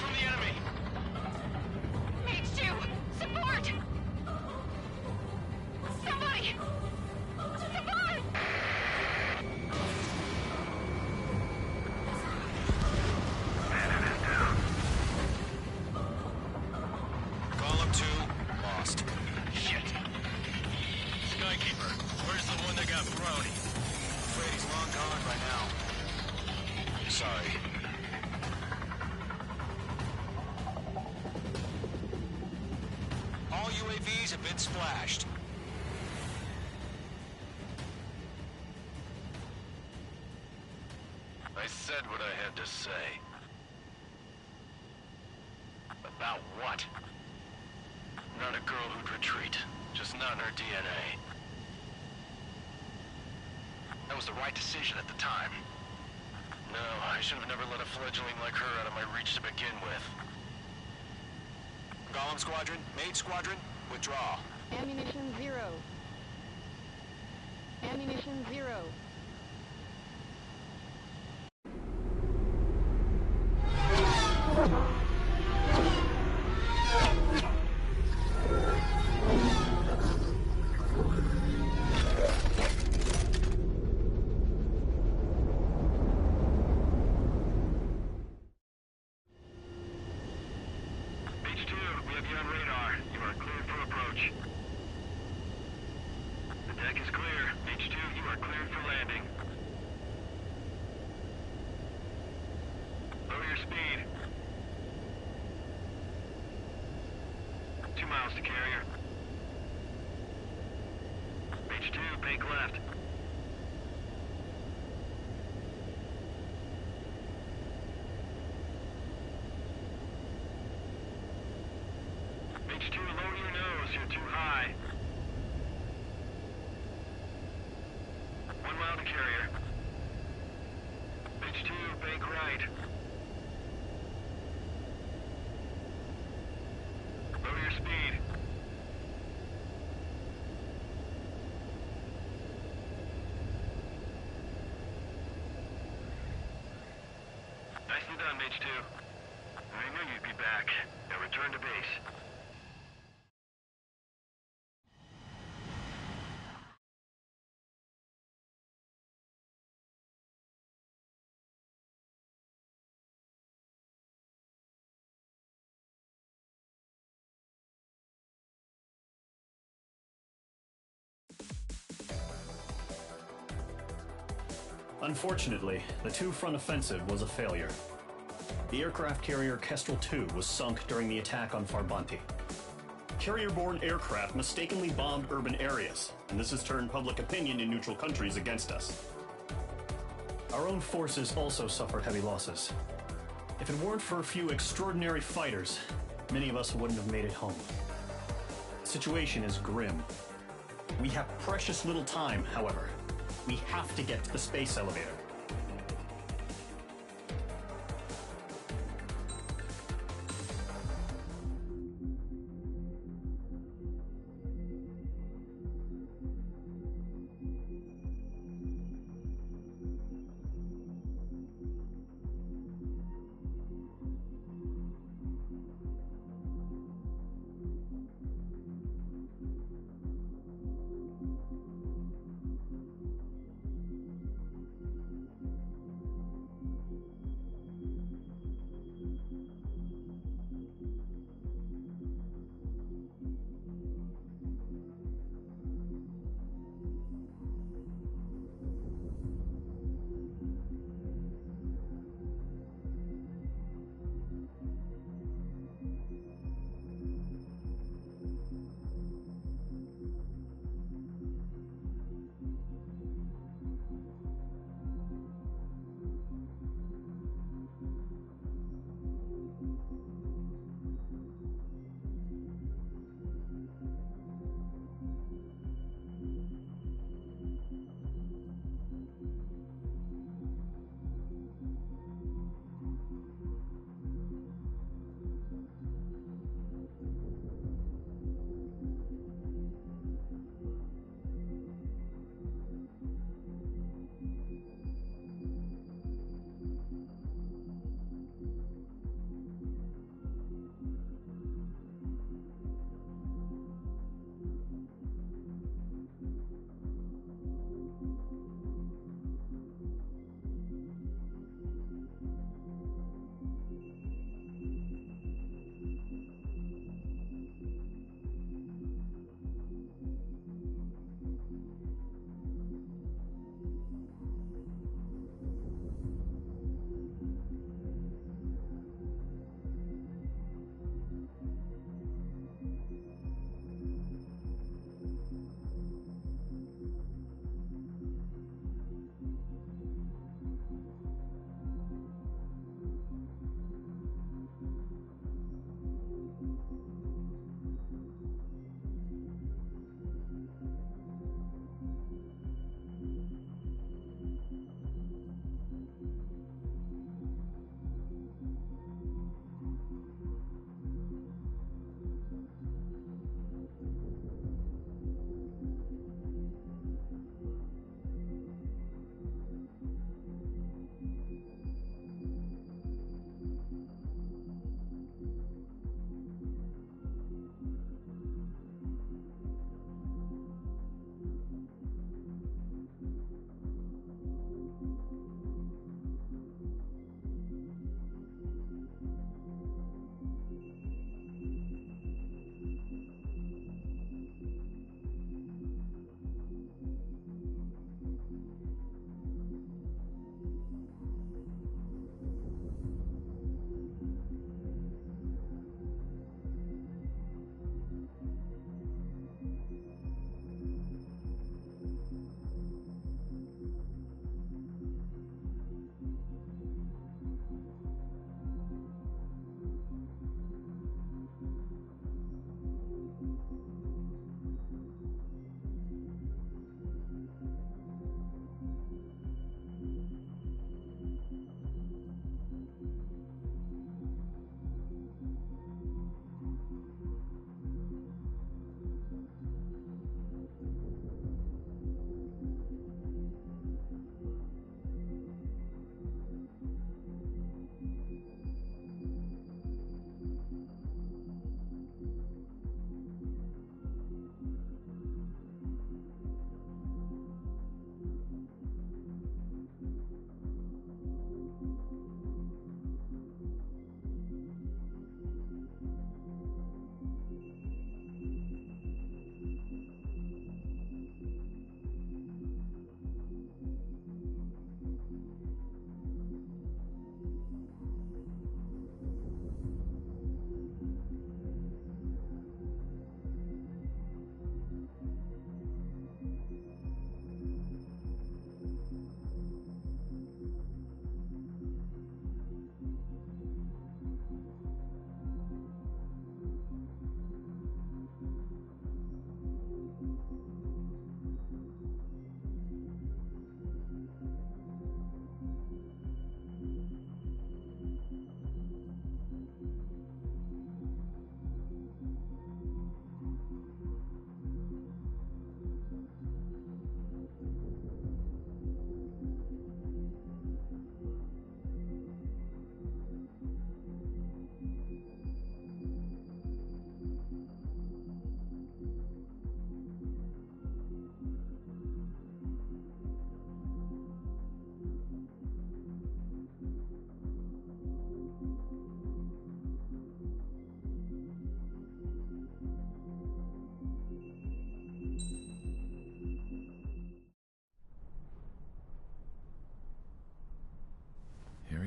sorry. All UAVs have been splashed. I said what I had to say. About what? Not a girl who'd retreat. Just not in her DNA. That was the right decision at the time. No, I should have never let a fledgling like her out of my reach to begin with. Golem Squadron, Mage Squadron, withdraw. Ammunition 0. Ammunition 0. H2, we have you on radar. You are cleared for approach. The deck is clear. H2, you are cleared for landing. Lower your speed. 2 miles to carrier. H2, bank left. H2, lower your nose. You're too high. 1 mile to carrier. H2, bank right. Lower your speed. Nicely done, H2. I knew you'd be back. Now return to base. Unfortunately, the two-front offensive was a failure. The aircraft carrier Kestrel II was sunk during the attack on Farbanti. Carrier-borne aircraft mistakenly bombed urban areas, and this has turned public opinion in neutral countries against us. Our own forces also suffered heavy losses. If it weren't for a few extraordinary fighters, many of us wouldn't have made it home. The situation is grim. We have precious little time, however. We have to get to the space elevator.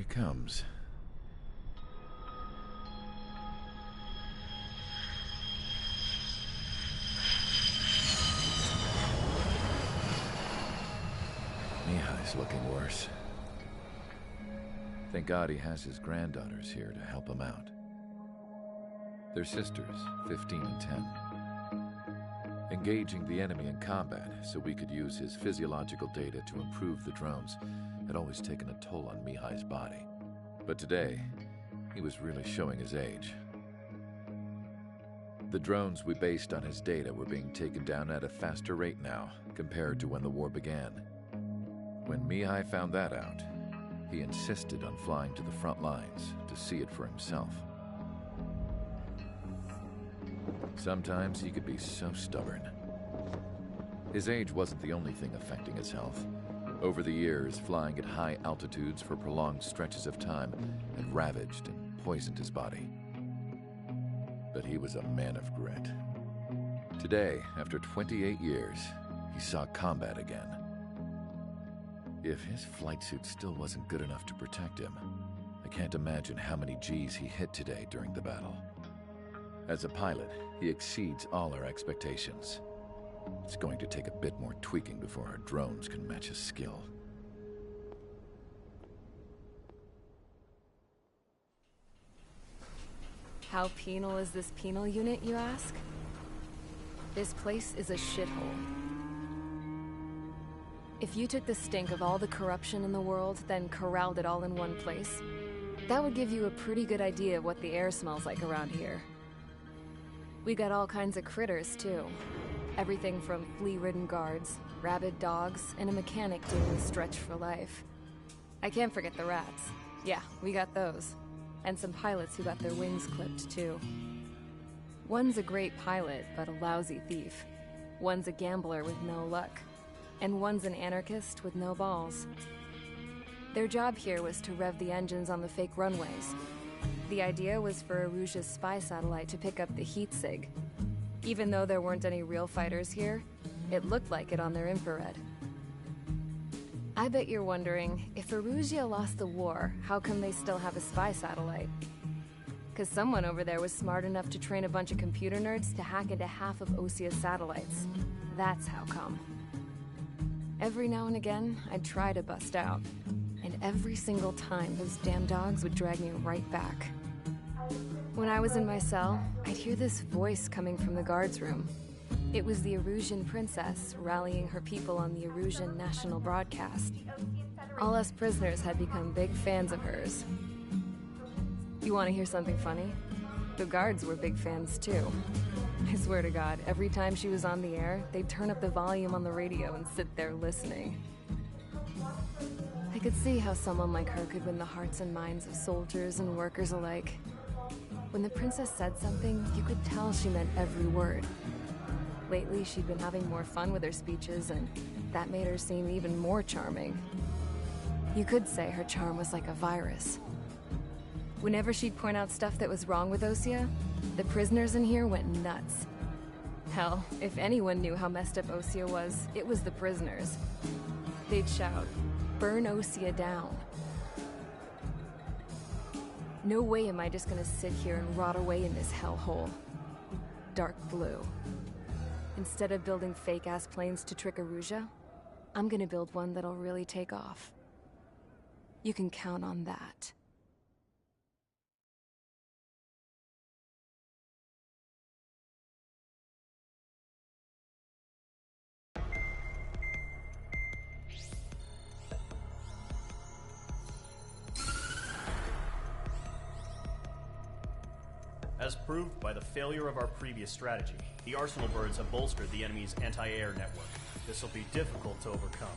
comes. Mihai's looking worse. Thank God he has his granddaughters here to help him out. They're sisters, 15 and 10. Engaging the enemy in combat so we could use his physiological data to improve the drones had always taken a toll on Mihai's body. But today, he was really showing his age. The drones we based on his data were being taken down at a faster rate now compared to when the war began. When Mihai found that out, he insisted on flying to the front lines to see it for himself. Sometimes he could be so stubborn. His age wasn't the only thing affecting his health. Over the years, flying at high altitudes for prolonged stretches of time had ravaged and poisoned his body. But he was a man of grit. Today, after 28 years, he saw combat again. If his flight suit still wasn't good enough to protect him, I can't imagine how many G's he hit today during the battle. As a pilot, he exceeds all our expectations. It's going to take a bit more tweaking before our drones can match his skill. How penal is this penal unit, you ask? This place is a shithole. If you took the stink of all the corruption in the world, then corralled it all in one place, that would give you a pretty good idea of what the air smells like around here. We got all kinds of critters, too. Everything from flea-ridden guards, rabid dogs, and a mechanic doing the stretch for life. I can't forget the rats. Yeah, we got those. And some pilots who got their wings clipped, too. One's a great pilot, but a lousy thief. One's a gambler with no luck. And one's an anarchist with no balls. Their job here was to rev the engines on the fake runways. The idea was for Erusia's spy satellite to pick up the heat sig. Even though there weren't any real fighters here, it looked like it on their infrared. I bet you're wondering, if Erusia lost the war, how come they still have a spy satellite? Because someone over there was smart enough to train a bunch of computer nerds to hack into half of Osia's satellites. That's how come. Every now and again, I'd try to bust out. And every single time, those damn dogs would drag me right back. When I was in my cell, I'd hear this voice coming from the guards room. It was the Erusian princess rallying her people on the Erusian national broadcast. All us prisoners had become big fans of hers. You want to hear something funny? The guards were big fans too. I swear to God, every time she was on the air, they'd turn up the volume on the radio and sit there listening. I could see how someone like her could win the hearts and minds of soldiers and workers alike. When the princess said something, you could tell she meant every word. Lately, she'd been having more fun with her speeches, and that made her seem even more charming. You could say her charm was like a virus. Whenever she'd point out stuff that was wrong with Osia, the prisoners in here went nuts. Hell, if anyone knew how messed up Osia was, it was the prisoners. They'd shout, "Burn Osia down." No way am I just gonna sit here and rot away in this hellhole. Dark blue. Instead of building fake-ass planes to trick Erusia, I'm gonna build one that'll really take off. You can count on that. As proved by the failure of our previous strategy, the Arsenal birds have bolstered the enemy's anti-air network. This will be difficult to overcome.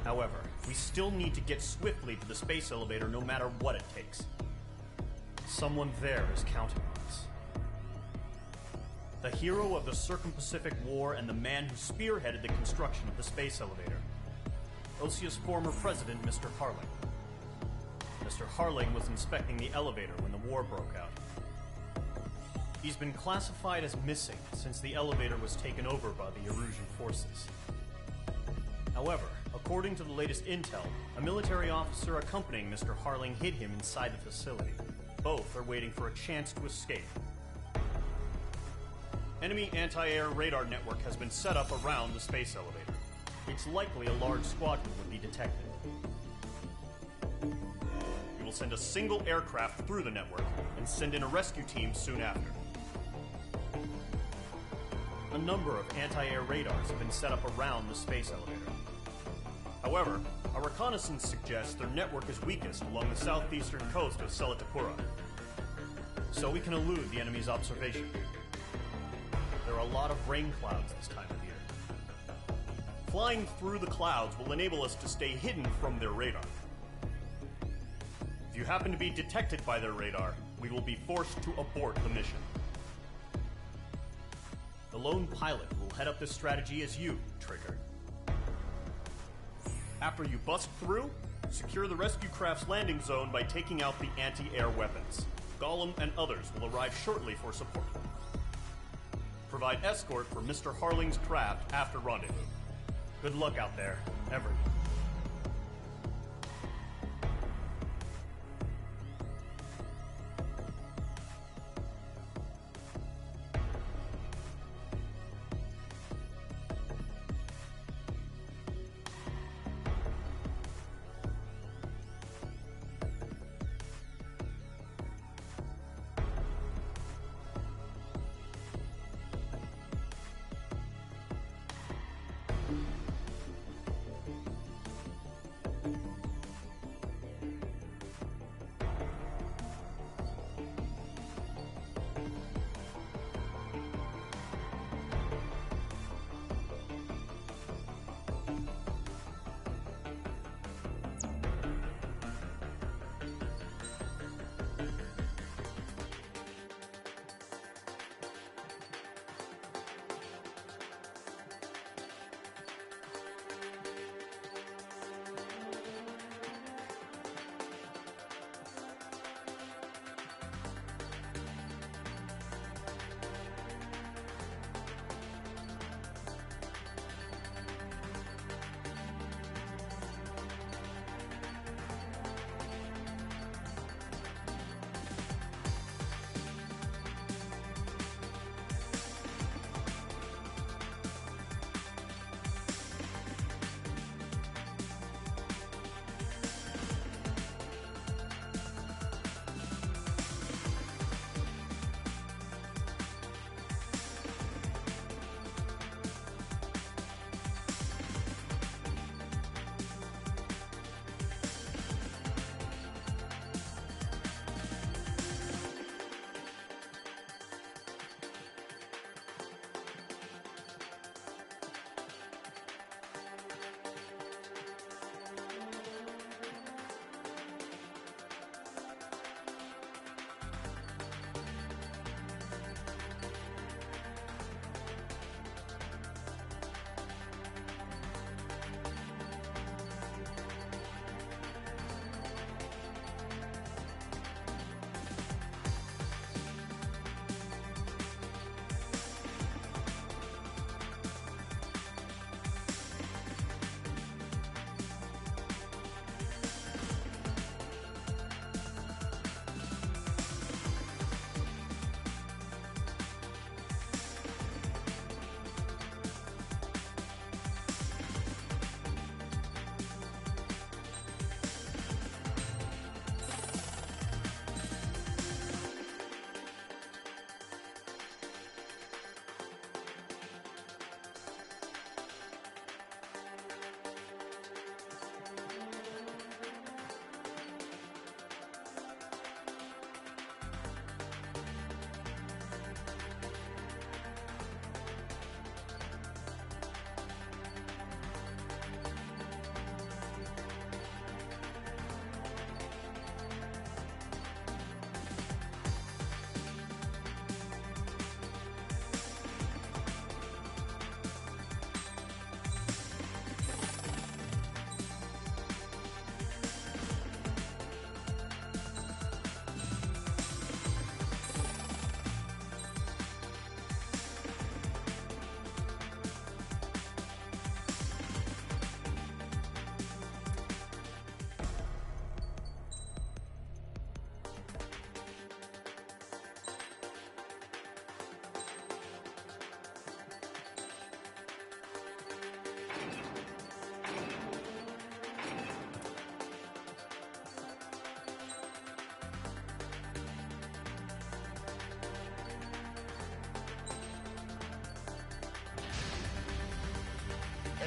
However, we still need to get swiftly to the space elevator no matter what it takes. Someone there is counting on us. The hero of the Circum-Pacific War and the man who spearheaded the construction of the space elevator. Osia's former president, Mr. Harling. Mr. Harling was inspecting the elevator when the war broke out. He's been classified as missing since the elevator was taken over by the Erusian forces. However, According to the latest intel, a military officer accompanying Mr. Harling hid him inside the facility. Both are waiting for a chance to escape. Enemy anti-air radar network has been set up around the space elevator. It's likely a large squadron would be detected. We will send a single aircraft through the network and send in a rescue team soon after. A number of anti-air radars have been set up around the space elevator. However, our reconnaissance suggests their network is weakest along the southeastern coast of Selatapura, so we can elude the enemy's observation. There are a lot of rain clouds this time of year. Flying through the clouds will enable us to stay hidden from their radar. If you happen to be detected by their radar, we will be forced to abort the mission. The lone pilot who will head up this strategy is you, Trigger. After you bust through, secure the rescue craft's landing zone by taking out the anti-air weapons. Gollum and others will arrive shortly for support. Provide escort for Mr. Harling's craft after rendezvous. Good luck out there, everyone.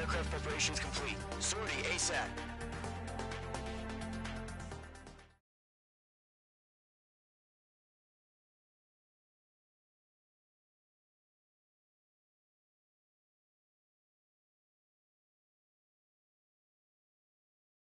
aircraft preparations complete. Sortie ASAP.